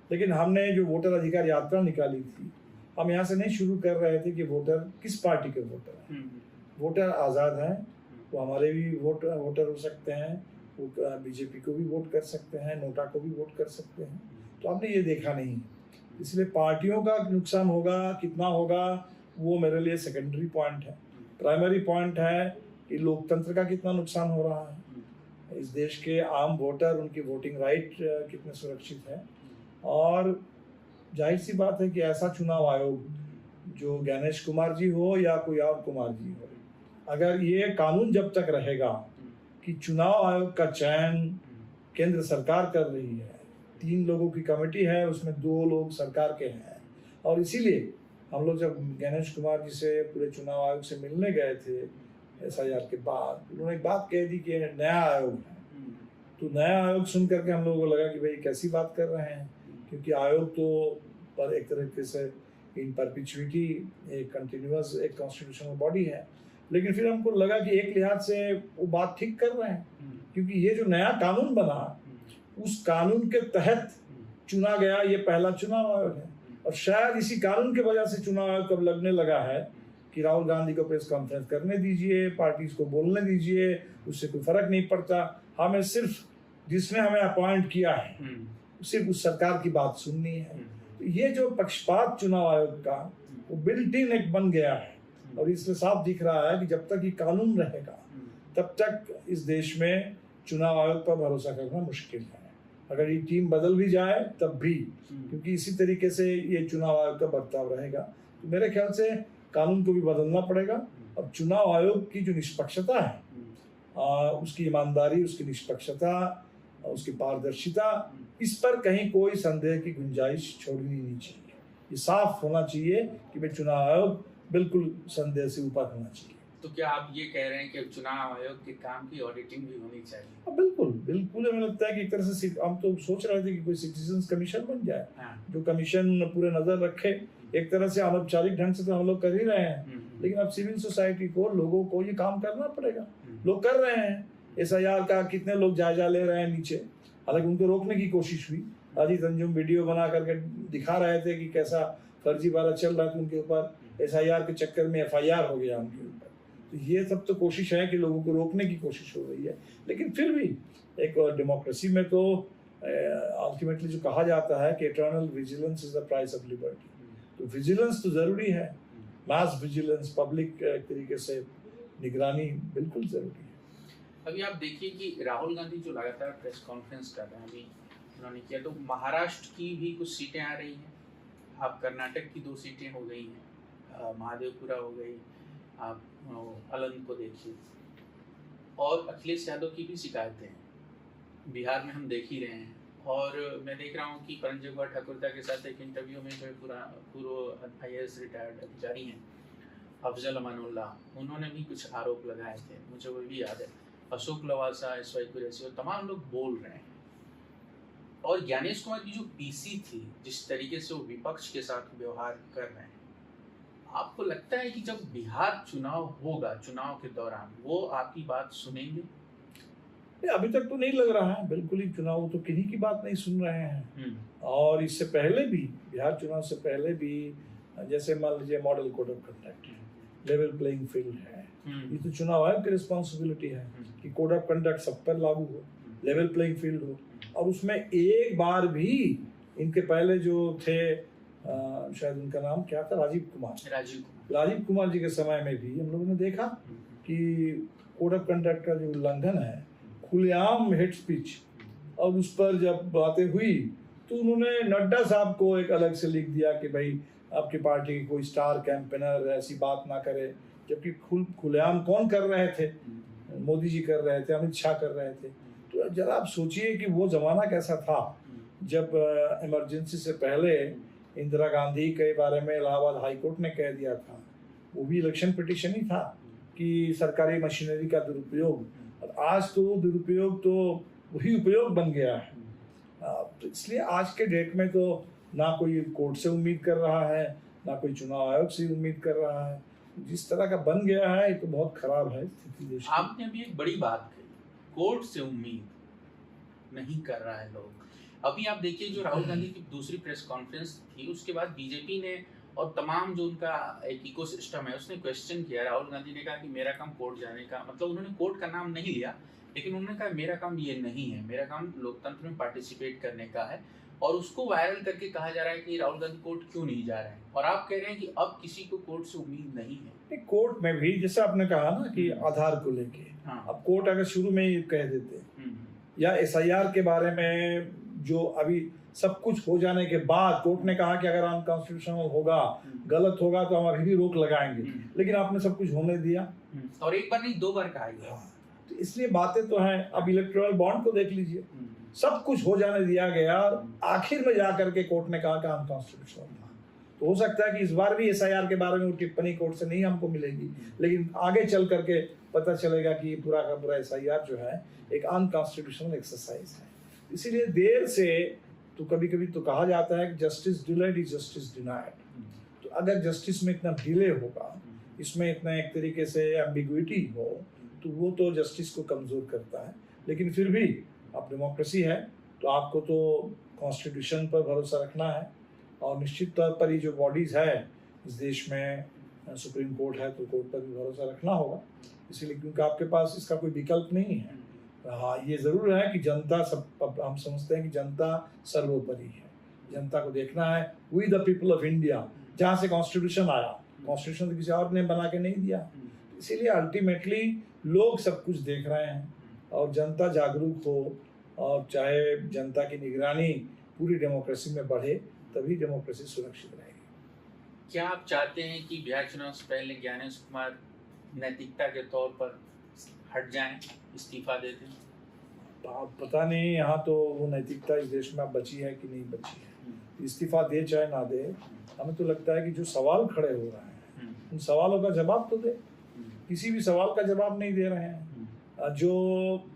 लेकिन हमने जो वोटर अधिकार यात्रा निकाली थी, हम यहाँ से नहीं शुरू कर रहे थे कि वोटर किस पार्टी के वोटर हैं। वोटर आज़ाद हैं, वो हमारे भी वोटर हो सकते हैं, वो BJP को भी वोट कर सकते हैं, नोटा को भी वोट कर सकते हैं। तो हमने ये देखा नहीं, इसलिए पार्टियों का नुकसान होगा, कितना होगा, वो मेरे लिए सेकेंडरी पॉइंट है। प्राइमरी पॉइंट है कि लोकतंत्र का कितना नुकसान हो रहा है, इस देश के आम वोटर, उनकी वोटिंग राइट कितने सुरक्षित है। और जाहिर सी बात है कि ऐसा चुनाव आयोग जो ज्ञानेश कुमार जी हो या कोई और कुमार जी हो, अगर ये कानून जब तक रहेगा कि चुनाव आयोग का चयन केंद्र सरकार कर रही है, 3 लोगों की कमेटी है, उसमें 2 लोग सरकार के हैं, और इसीलिए हम लोग जब गणेश कुमार जी से पूरे चुनाव आयोग से मिलने गए थे SIR के बाद, उन्होंने एक बात कह दी कि नया आयोग है। तो नया आयोग सुन करके हम लोगों को लगा कि भाई कैसी बात कर रहे हैं, क्योंकि आयोग तो पर एक तरीके से इन परपिचुइटी एक कंटिन्यूअस एक कॉन्स्टिट्यूशनल बॉडी है। लेकिन फिर हमको लगा कि एक लिहाज से वो बात ठीक कर रहे हैं, क्योंकि ये जो नया कानून बना, उस कानून के तहत चुना गया ये पहला चुनाव आयोग है। और शायद इसी कानून के वजह से चुनाव आयोग कब लगने लगा है कि राहुल गांधी को प्रेस कॉन्फ्रेंस करने दीजिए, पार्टीज को बोलने दीजिए, उससे कोई फर्क नहीं पड़ता, हमें सिर्फ जिसने हमें अपॉइंट किया है सिर्फ उस सरकार की बात सुननी है। तो ये जो पक्षपात चुनाव आयोग का वो बिल्ट इन एक बन गया है, और इसमें साफ दिख रहा है कि जब तक ये कानून रहेगा तब तक इस देश में चुनाव आयोग पर भरोसा करना मुश्किल है। अगर ये टीम बदल भी जाए तब भी, क्योंकि इसी तरीके से ये चुनाव आयोग का बर्ताव रहेगा। तो मेरे ख्याल से कानून को भी बदलना पड़ेगा, और चुनाव आयोग की जो निष्पक्षता है, उसकी ईमानदारी, उसकी निष्पक्षता, उसकी पारदर्शिता, इस पर कहीं कोई संदेह की गुंजाइश छोड़नी नहीं चाहिए। ये साफ होना चाहिए कि भाई चुनाव आयोग बिल्कुल संदेह से ऊपर होना चाहिए। तो क्या आप ये कह रहे हैं कि चुनाव आयोग के काम की ऑडिटिंग भी होनी चाहिए? बिल्कुल बिल्कुल, हमें लगता है कि एक तरह से हम तो सोच रहे थे कि कोई सिटीजन्स कमीशन बन जाए, जो कमीशन पूरे नजर रखे। एक तरह से अनौपचारिक ढंग से तो हम लोग कर ही रहे हैं, लेकिन अब सिविल सोसाइटी को, लोगों को ये काम करना पड़ेगा। लोग कर रहे हैं, SIR का कितने लोग जायजा ले रहे हैं नीचे, हालांकि उनको रोकने की कोशिश हुई। अजीत अंजुम वीडियो बना करके दिखा रहे थे कि कैसा फर्जीवाड़ा चल रहा था उनके ऊपर, SIR के चक्कर में FIR हो गया उनके ऊपर। तो ये सब तो कोशिश है कि लोगों को रोकने की कोशिश हो रही है, लेकिन फिर भी एक डेमोक्रेसी में तो अल्टीमेटली जो कहा जाता है कि eternal vigilance is the price of liberty. तो विजिलेंस तो जरूरी है, मास विजिलेंस, पब्लिक तरीके से निगरानी बिल्कुल जरूरी है। अभी आप देखिए कि राहुल गांधी जो लगातार प्रेस कॉन्फ्रेंस कर रहे हैं, अभी उन्होंने किया। तो महाराष्ट्र की भी कुछ सीटें आ रही हैं, आप कर्नाटक की 2 सीटें हो गई हैं, महादेवपुरा हो गई, आप अलंग को देखिए, और अखिलेश यादव की भी शिकायतें हैं बिहार में हम देख ही रहे हैं। और मैं देख रहा हूँ कि परंजय कुमार ठाकुरता के साथ एक इंटरव्यू में जो है पूर्व IAS रिटायर्ड अधिकारी हैं अफजल अमानुल्ला, उन्होंने भी कुछ आरोप लगाए थे, मुझे वो भी याद है। अशोक लवासा, SY कुरैशी और तमाम लोग बोल रहे हैं। और ज्ञानेश कुमार की जो PC थी, जिस तरीके से वो विपक्ष के साथ व्यवहार कर रहे हैं, आपको लगता है कि जब बिहार चुनाव होगा, चुनाव के दौरान वो आपकी बात सुनेंगे? अभी तक तो नहीं लग रहा है, बिल्कुल ही चुनाव तो किन्हीं की बात नहीं सुन रहे हैं। और इससे पहले भी, बिहार चुनाव से पहले भी, जैसे मान लीजिए model code of conduct, level playing field है, ये तो चुनाव आयोग की रिस्पॉन्सिबिलिटी है कि कोड ऑफ कंडक्ट सब पर लागू हो, लेवल प्लेइंग फील्ड हो। और उसमें एक बार भी इनके पहले जो थे, शायद उनका नाम क्या था, राजीव कुमार जी के समय में भी हम लोगों ने देखा कि कोड ऑफ कंडक्ट का जो उल्लंघन है, खुलेआम हेट स्पीच, और उस पर जब बातें हुई तो उन्होंने नड्डा साहब को एक अलग से लिख दिया कि भाई आपकी पार्टी की कोई स्टार कैंपेनर ऐसी बात ना करे, जबकि खुलेआम कौन कर रहे थे? मोदी जी कर रहे थे, अमित शाह कर रहे थे। तो जरा आप सोचिए कि वो ज़माना कैसा था जब इमरजेंसी से पहले इंदिरा गांधी के बारे में इलाहाबाद हाई कोर्ट ने कह दिया था, वो भी इलेक्शन पिटीशन ही था कि सरकारी मशीनरी का दुरुपयोग, और आज तो दुरुपयोग तो वही उपयोग बन गया है। तो इसलिए आज के डेट में तो ना कोई कोर्ट से उम्मीद कर रहा है, ना कोई चुनाव आयोग से उम्मीद कर रहा है। जिस तरह का बन गया है, ये तो बहुत खराब है स्थिति देश की। आपने अभी एक बड़ी बात कही, कोर्ट से उम्मीद नहीं कर रहा है लोग। अभी आप देखिए, जो राहुल गांधी की दूसरी प्रेस कॉन्फ्रेंस थी, उसके बाद बीजेपी ने और तमाम जो उनका एक इकोसिस्टम है, उसने क्वेश्चन किया। राहुल गांधी ने कहा कि मेरा काम कोर्ट जाने का, मतलब उन्होंने कोर्ट का नाम नहीं लिया, लेकिन उन्होंने कहा मेरा काम ये नहीं है, मेरा काम लोकतंत्र में पार्टिसिपेट करने का है। और उसको वायरल करके कहा जा रहा है कि राहुल गांधी कोर्ट क्यों नहीं जा रहे हैं, और आप कह रहे हैं कि अब किसी को कोर्ट से उम्मीद नहीं है। कोर्ट में भी जैसे आपने कहा ना कि आधार को लेके, हाँ। अब कोर्ट अगर शुरू में ही कह देते, या SIR के बारे में जो अभी सब कुछ हो जाने के बाद कोर्ट ने कहा कि अगर अनकॉन्स्टिट्यूशनल होगा, गलत होगा तो हम अभी भी रोक लगाएंगे, लेकिन आपने सब कुछ होने दिया, और एक बार नहीं 2 बार कहा गया। तो इसलिए बातें तो हैं। अब इलेक्टोरल बॉन्ड को देख लीजिए, सब कुछ हो जाने दिया गया, आखिर में जाकर के कोर्ट ने कहा कि अनकॉन्स्टिट्यूशनल था। तो हो सकता है कि इस बार भी SIR के बारे में वो टिप्पणी कोर्ट से नहीं हमको मिलेगी, लेकिन आगे चल करके पता चलेगा कि पूरा का पूरा SIR जो है एक अनकॉन्स्टिट्यूशनल एक्सरसाइज है। इसीलिए देर से तो कभी कभी तो कहा जाता है कि justice delayed is justice denied. तो अगर जस्टिस में इतना डिले होगा, इसमें इतना एक तरीके से एम्बिग्विटी हो, तो वो तो जस्टिस को कमज़ोर करता है। लेकिन फिर भी अब डेमोक्रेसी है, तो आपको तो कॉन्स्टिट्यूशन पर भरोसा रखना है, और निश्चित तौर पर ये जो बॉडीज़ है इस देश में, सुप्रीम कोर्ट है, तो कोर्ट पर भी भरोसा रखना होगा। इसीलिए क्योंकि आपके पास इसका कोई विकल्प नहीं है। हाँ, ये ज़रूर है कि जनता सब, हम समझते हैं कि जनता सर्वोपरि है, जनता को देखना है। We the people of India, जहाँ से कॉन्स्टिट्यूशन आया, कॉन्स्टिट्यूशन तो किसी और ने बना के नहीं दिया, इसीलिए अल्टीमेटली लोग सब कुछ देख रहे हैं, और जनता जागरूक हो, और चाहे जनता की निगरानी पूरी डेमोक्रेसी में बढ़े, तभी डेमोक्रेसी सुरक्षित रहेगी। क्या आप चाहते हैं कि बिहार चुनाव से पहले ज्ञानेश कुमार नैतिकता के तौर पर हट जाएं, इस्तीफा दे दें? पता नहीं, यहाँ तो वो नैतिकता इस देश में अब बची है कि नहीं बची है। इस्तीफा दे चाहे ना दे, हमें तो लगता है कि जो सवाल खड़े हो रहे हैं, उन सवालों का जवाब तो दे। किसी भी सवाल का जवाब नहीं दे रहे हैं। जो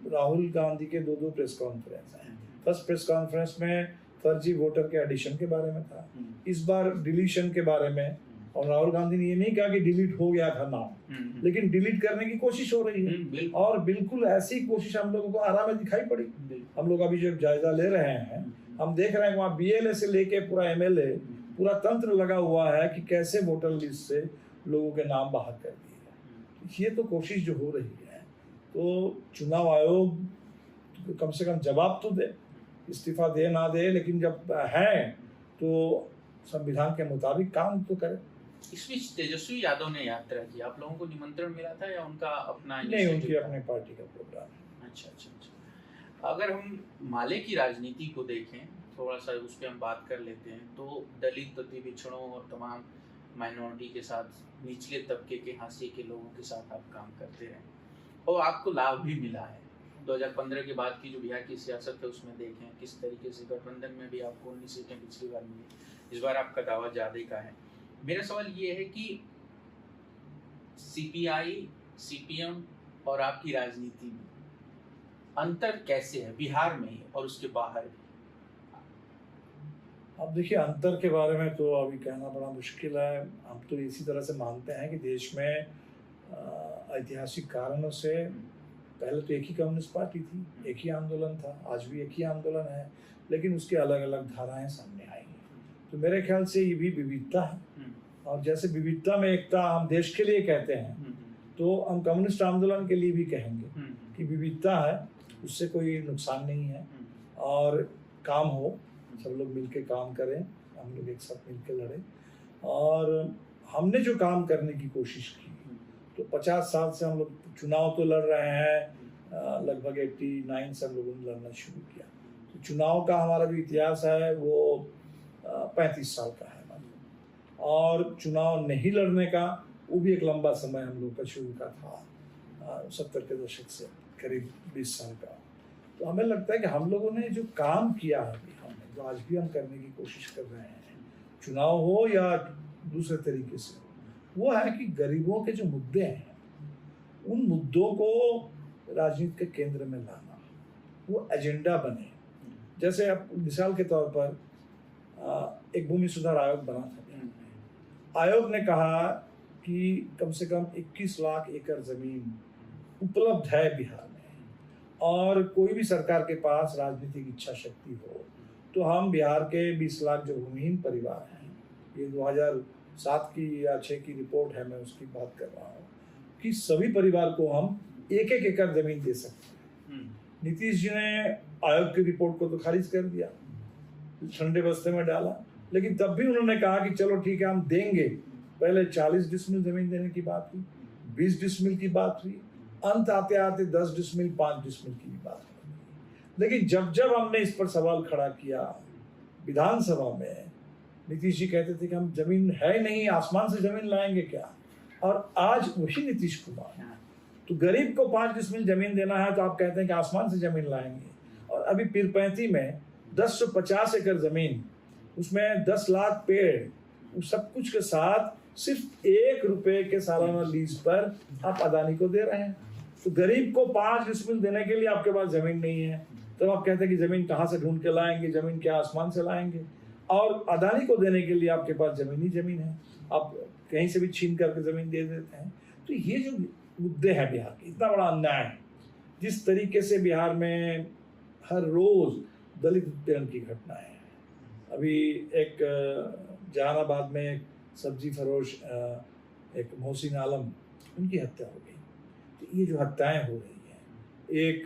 राहुल गांधी के 2 प्रेस कॉन्फ्रेंस हैं, फर्स्ट प्रेस कॉन्फ्रेंस में फर्जी वोटर के एडिशन के बारे में था, इस बार डिलीशन के बारे में, और राहुल गांधी ने ये नहीं कहा कि डिलीट हो गया था नाम, लेकिन डिलीट करने की कोशिश हो रही है, और बिल्कुल ऐसी कोशिश हम लोगों को आरा में दिखाई पड़ी। हम लोग अभी जब जायजा ले रहे हैं, हम देख रहे हैं वहाँ BLA से लेके पूरा MLA, पूरा तंत्र लगा हुआ है कि कैसे वोटर लिस्ट से लोगों के नाम बाहर कर दिए। ये तो कोशिश जो हो रही है, तो चुनाव आयोग कम से कम जवाब तो दे, इस्तीफा दे ना दे, लेकिन जब है तो संविधान के मुताबिक काम तो करे। इस बीच तेजस्वी यादव ने यात्रा की, आप लोगों को निमंत्रण मिला था या उनका अपना? नहीं, उनकी अपनी पार्टी का प्रोग्राम है। अच्छा। अगर हम माले की राजनीति को देखें, थोड़ा सा उस पर हम बात कर लेते हैं, तो दलित, अति पिछड़ों और तमाम माइनॉरिटी के साथ, निचले तबके के हाशिए के लोगों के साथ आप काम करते रहे और आपको लाभ भी मिला है। 2015 के बाद की जो बिहार की सियासत है उसमें देखें किस तरीके से गठबंधन में भी आपको 19 सीटें पिछली बार मिली, इस बार आपका दावा ज़्यादा का है। मेरा सवाल ये है कि CPI, CPM और आपकी राजनीति में अंतर कैसे है बिहार में ही और उसके बाहर भी? अब देखिए, अंतर के बारे में तो अभी कहना बड़ा मुश्किल है। हम तो इसी तरह से मानते हैं कि देश में ऐतिहासिक कारणों से पहले तो एक ही कम्युनिस्ट पार्टी थी, एक ही आंदोलन था, आज भी एक ही आंदोलन है, लेकिन उसकी अलग अलग धाराएं सामने आई हैं। तो मेरे ख्याल से ये भी विविधता है, और जैसे विविधता में एकता हम देश के लिए कहते हैं, तो हम कम्युनिस्ट आंदोलन के लिए भी कहेंगे कि विविधता है, उससे कोई नुकसान नहीं है, और काम हो, सब लोग मिलके काम करें, हम लोग एक साथ मिलके लड़ें। और हमने जो काम करने की कोशिश की, तो 50 साल से हम लोग चुनाव तो लड़ रहे हैं, लगभग 89 से हम लोगों ने लड़ना शुरू किया। तो चुनाव का हमारा जो इतिहास है वो 35 साल का है, और चुनाव नहीं लड़ने का वो भी एक लंबा समय हम लोग का शुरू का था, 70 के दशक से करीब 20 साल का। तो हमें लगता है कि हम लोगों ने जो काम किया है बिहार में, जो आज भी हम करने की कोशिश कर रहे हैं, चुनाव हो या दूसरे तरीके से, वो है कि गरीबों के जो मुद्दे हैं उन मुद्दों को राजनीति के केंद्र में लाना, वो एजेंडा बने। जैसे अब मिसाल के तौर पर एक भूमि सुधार आयोग बना था, आयोग ने कहा कि कम से कम 21 लाख एकड़ जमीन उपलब्ध है बिहार में, और कोई भी सरकार के पास राजनीतिक इच्छा शक्ति हो तो हम बिहार के 20 लाख जो भूमिहीन परिवार हैं, ये 2007 की या 6 की रिपोर्ट है, मैं उसकी बात कर रहा हूँ, कि सभी परिवार को हम 1-1 एकड़ जमीन दे सकते हैं। नीतीश जी ने आयोग की रिपोर्ट को तो खारिज कर दिया, ठंडे बस्ते में डाला, लेकिन तब भी उन्होंने कहा कि चलो ठीक है हम देंगे। पहले 40 डिसमिल जमीन देने की बात हुई, 20 डिसमिल की बात हुई, अंत आते आते 10 डिसमिल, 5 डिसमिल की भी बात हुई। लेकिन जब जब हमने इस पर सवाल खड़ा किया विधानसभा में, नीतीश जी कहते थे कि हम जमीन है नहीं, आसमान से जमीन लाएंगे क्या। और आज वही नीतीश कुमार, तो गरीब को 5 डिसमिल जमीन देना है तो आप कहते हैं कि आसमान से जमीन लाएंगे। और अभी पीरपैंती में 1050 एकड़ जमीन, उसमें 10 लाख पेड़, उस सब कुछ के साथ सिर्फ 1 रुपए के सालाना लीज पर आप अदानी को दे रहे हैं। तो गरीब को 5 डिसमिल देने के लिए आपके पास जमीन नहीं है, तो आप कहते हैं कि जमीन कहाँ से ढूंढ के लाएंगे, जमीन क्या आसमान से लाएंगे। और अदानी को देने के लिए आपके पास जमीन ही जमीन है, आप कहीं से भी छीन करके जमीन दे देते हैं। तो ये जो मुद्दे हैं बिहार के, इतना बड़ा अन्याय है। जिस तरीके से बिहार में हर रोज दलित उत्पीड़न की घटनाएं हैं, अभी एक जहानाबाद में एक सब्जी फरोश एक मोहसिन आलम, उनकी हत्या हो गई। तो ये जो हत्याएं हो रही हैं, एक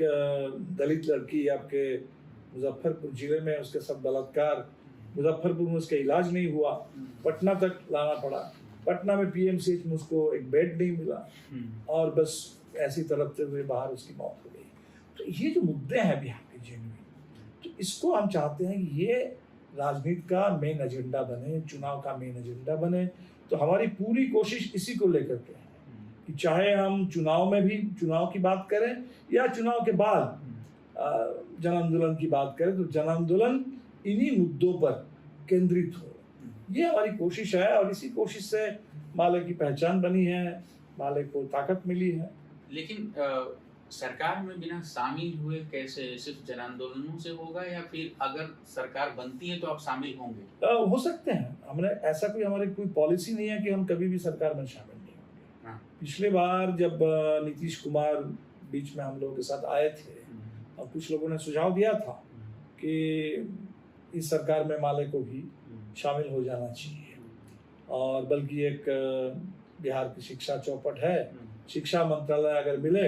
दलित लड़की आपके मुजफ्फरपुर जिले में, उसके साथ बलात्कार, मुजफ्फरपुर में उसका इलाज नहीं हुआ, पटना तक लाना पड़ा, पटना में PMCH में उसको एक बेड नहीं मिला, और बस ऐसी तड़पते हुए बाहर उसकी मौत हो गई। तो ये जो मुद्दे हैं बिहार के जेन्युइन, तो इसको हम चाहते हैं कि ये राजनीति का मेन एजेंडा बने, चुनाव का मेन एजेंडा बने। तो हमारी पूरी कोशिश इसी को लेकर के है कि चाहे हम चुनाव में भी चुनाव की बात करें या चुनाव के बाद जन आंदोलन की बात करें, तो जन आंदोलन इन्हीं मुद्दों पर केंद्रित हो। ये हमारी कोशिश है, और इसी कोशिश से माले की पहचान बनी है, माले को ताकत मिली है। लेकिन सरकार में बिना शामिल हुए कैसे, सिर्फ जन आंदोलनों से होगा, या फिर अगर सरकार बनती है तो आप शामिल होंगे? हो सकते हैं, हमने ऐसा कोई, हमारी कोई पॉलिसी नहीं है कि हम कभी भी सरकार में शामिल नहीं होंगे। पिछले बार जब नीतीश कुमार बीच में हम लोगों के साथ आए थे, और कुछ लोगों ने सुझाव दिया था कि इस सरकार में माले को भी शामिल हो जाना चाहिए, और बल्कि एक बिहार की शिक्षा चौपट है, शिक्षा मंत्रालय अगर मिले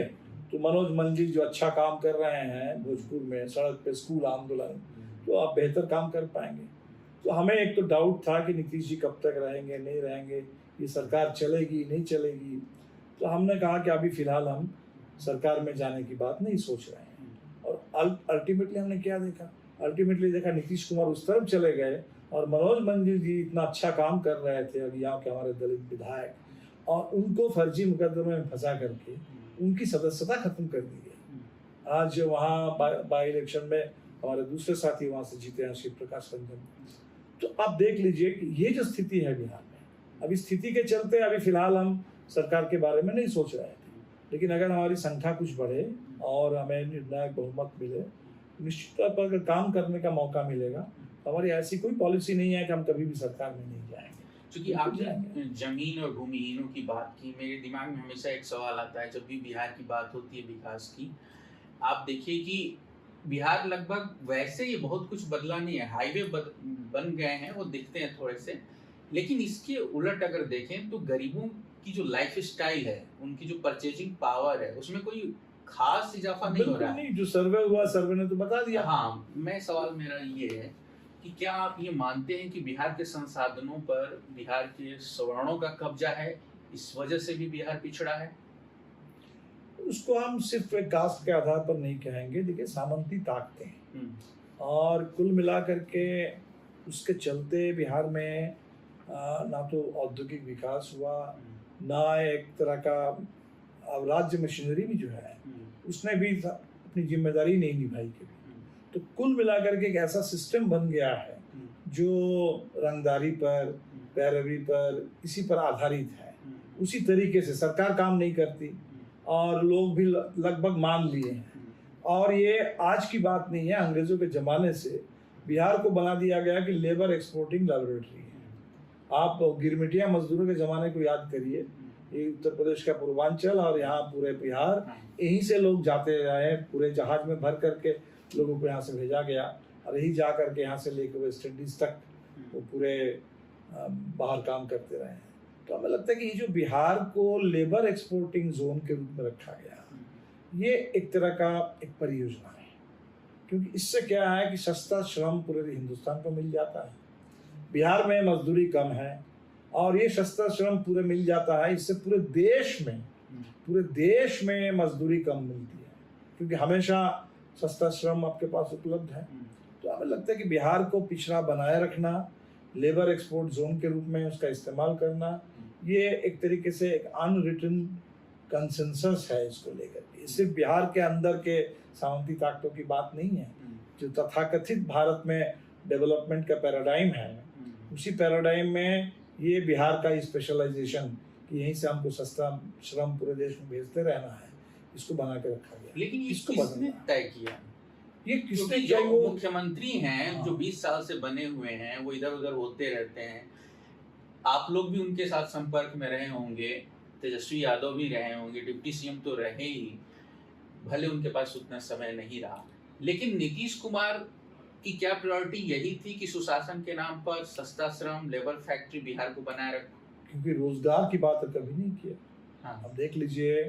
तो मनोज मंजी जो अच्छा काम कर रहे हैं भोजपुर में, सड़क पे स्कूल आंदोलन, तो आप बेहतर काम कर पाएंगे। तो हमें एक तो डाउट था कि नीतीश जी कब तक रहेंगे, नहीं रहेंगे, ये सरकार चलेगी नहीं चलेगी। तो हमने कहा कि अभी फिलहाल हम सरकार में जाने की बात नहीं सोच रहे हैं, और अल्टीमेटली हमने क्या देखा? अल्टीमेटली देखा नीतीश कुमार उस तरफ चले गए और मनोज मंजिल जी इतना अच्छा काम कर रहे थे अभी यहाँ के हमारे दलित विधायक, और उनको फर्जी मुकदमे में फंसा करके उनकी सदस्यता खत्म कर दी गई। आज वहाँ बाई इलेक्शन में हमारे दूसरे साथी वहाँ से जीते हैं, श्री प्रकाश रंजन। तो आप देख लीजिए कि ये जो स्थिति है बिहार में, अब इस स्थिति के चलते अभी फिलहाल हम सरकार के बारे में नहीं सोच रहे थे, लेकिन अगर हमारी संख्या कुछ बढ़े और हमें निर्णायक बहुमत मिले, निश्चित तौर पर अगर काम करने का मौका मिलेगा तो हमारी ऐसी कोई पॉलिसी नहीं है कि हम कभी भी सरकार में नहीं जाएंगे। क्योंकि आपने जमीन और भूमिहीनों की बात की, मेरे दिमाग में हमेशा एक सवाल आता है जब भी बिहार की बात होती है विकास की। आप देखिए कि बिहार लगभग वैसे ये बहुत कुछ बदला नहीं है, हाईवे बन गए हैं, वो दिखते हैं थोड़े से, लेकिन इसके उलट अगर देखें तो गरीबों की जो लाइफ स्टाइल है, उनकी जो परचेजिंग पावर है, उसमें कोई खास इजाफा नहीं हो रहा है। जो सर्वे हुआ, सर्वे ने तो बता दिया। हाँ, मैं सवाल मेरा ये है कि क्या आप ये मानते हैं कि बिहार के संसाधनों पर बिहार के सवर्णों का कब्जा है, इस वजह से भी बिहार पिछड़ा है? उसको हम सिर्फ एक कास्ट के आधार पर नहीं कहेंगे। देखिए, सामंती ताकतें हैं और कुल मिलाकर के उसके चलते बिहार में ना तो औद्योगिक विकास हुआ, ना एक तरह का अब राज्य मशीनरी भी जो है उसने भी अपनी जिम्मेदारी नहीं निभाई कभी। तो कुल मिलाकर के एक ऐसा सिस्टम बन गया है जो रंगदारी पर, पैरवी पर, इसी पर आधारित है। उसी तरीके से सरकार काम नहीं करती और लोग भी लगभग मान लिए हैं। और ये आज की बात नहीं है, अंग्रेजों के ज़माने से बिहार को बना दिया गया कि लेबर एक्सपोर्टिंग लैबोरेटरी है। आप गिरमिटिया मजदूरों के ज़माने को याद करिए, ये उत्तर प्रदेश का पूर्वांचल और यहाँ पूरे बिहार, यहीं से लोग जाते रहे, पूरे जहाज में भर करके लोगों को यहाँ से भेजा गया और यही जा करके यहाँ से लेकर वेस्ट इंडीज़ तक वो पूरे बाहर काम करते रहे हैं। तो हमें लगता है कि ये जो बिहार को लेबर एक्सपोर्टिंग जोन के रूप में रखा गया, ये एक तरह का एक परियोजना है, क्योंकि इससे क्या है कि सस्ता श्रम पूरे हिंदुस्तान को मिल जाता है। बिहार में मजदूरी कम है और ये सस्ता श्रम पूरे मिल जाता है, इससे पूरे देश में मजदूरी कम मिलती है, क्योंकि हमेशा सस्ता श्रम आपके पास उपलब्ध है। तो हमें लगता है कि बिहार को पिछड़ा बनाए रखना, लेबर एक्सपोर्ट जोन के रूप में उसका इस्तेमाल करना, ये एक तरीके से एक अनरिटन कंसेंसस है इसको लेकर के। इससे बिहार के अंदर के सामंती ताकतों की बात नहीं है। जो तथाकथित भारत में डेवलपमेंट का पैराडाइम है, उसी पैराडाइम में ये बिहार का स्पेशलाइजेशन कि यहीं से हमको सस्ता श्रम पूरे देश में भेजते रहना है, इसको बना के रखा गया। लेकिन इसको किसने तय किया? ये किसने? जो मुख्यमंत्री हैं जो 20 साल से बने हुए हैं, वो इधर उधर होते रहते हैं, आप लोग भी उनके साथ संपर्क में रहे होंगे, तेजस्वी यादव भी रहे होंगे, डिप्टी सीएम तो रहे ही, भले उनके पास उतना समय नहीं रहा, लेकिन नीतीश कुमार की क्या प्रायोरिटी यही थी कि सुशासन के नाम पर सस्ता श्रम, लेबर फैक्ट्री बिहार को बनाए रखो? क्योंकि रोजगार की बात कभी नहीं किया। हाँ। अब देख लीजिए,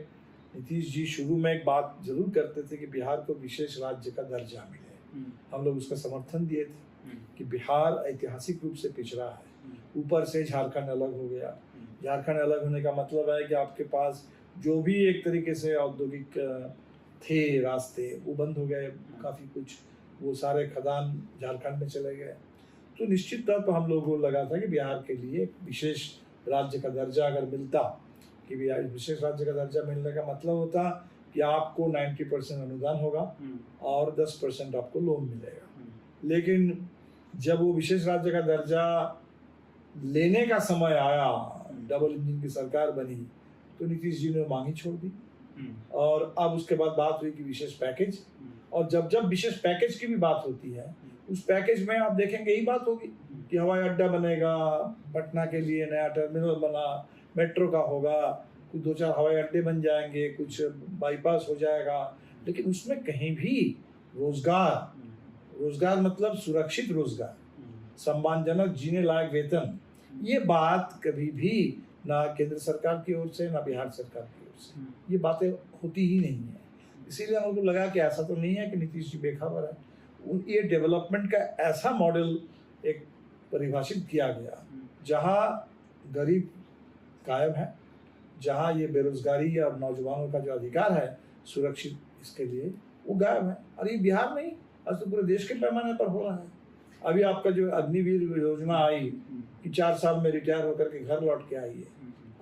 नीतीश जी शुरू में एक बात जरूर करते थे कि बिहार को विशेष राज्य का दर्जा मिले। हम लोग उसका समर्थन दिए थे कि बिहार ऐतिहासिक रूप से पिछड़ा है। ऊपर से झारखंड अलग हो गया। झारखंड अलग होने का मतलब है कि आपके पास जो भी एक तरीके से औद्योगिक थे रास्ते, वो बंद हो गए। काफ़ी कुछ वो सारे खदान झारखंड में चले गए। तो निश्चित तौर पर हम लोगों को लगा था कि बिहार के लिए एक विशेष राज्य का दर्जा अगर मिलता, कि बिहार विशेष राज्य का दर्जा मिलने का मतलब होता कि आपको 90% अनुदान होगा और 10% आपको लोन मिलेगा। लेकिन जब वो विशेष राज्य का दर्जा लेने का समय आया, डबल इंजन की सरकार बनी, तो नीतीश जी ने मांग ही छोड़ दी। और अब उसके बाद बात हुई कि विशेष पैकेज, और जब जब विशेष पैकेज की भी बात होती है, उस पैकेज में आप देखेंगे यही बात होगी कि हवाई अड्डा बनेगा, पटना के लिए नया टर्मिनल बना, मेट्रो का होगा, कुछ 2-4 हवाई अड्डे बन जाएंगे, कुछ बाईपास हो जाएगा, लेकिन उसमें कहीं भी रोजगार मतलब सुरक्षित रोजगार, सम्मानजनक जीने लायक वेतन, ये बात कभी भी ना केंद्र सरकार की ओर से ना बिहार सरकार की ओर से ये बातें होती ही नहीं है। इसीलिए हम लोग को लगा कि ऐसा तो नहीं है कि नीतीश जी बेखबर है। ये डेवलपमेंट का ऐसा मॉडल एक परिभाषित किया गया जहाँ गरीब कायम है, जहाँ ये बेरोजगारी और नौजवानों का जो अधिकार है सुरक्षित, इसके लिए वो गायब है। और ये बिहार नहीं, आज तो पूरे देश के पैमाने पर हो रहा है। अभी आपका जो अग्निवीर योजना आई कि 4 साल में रिटायर होकर के घर लौट के आइए,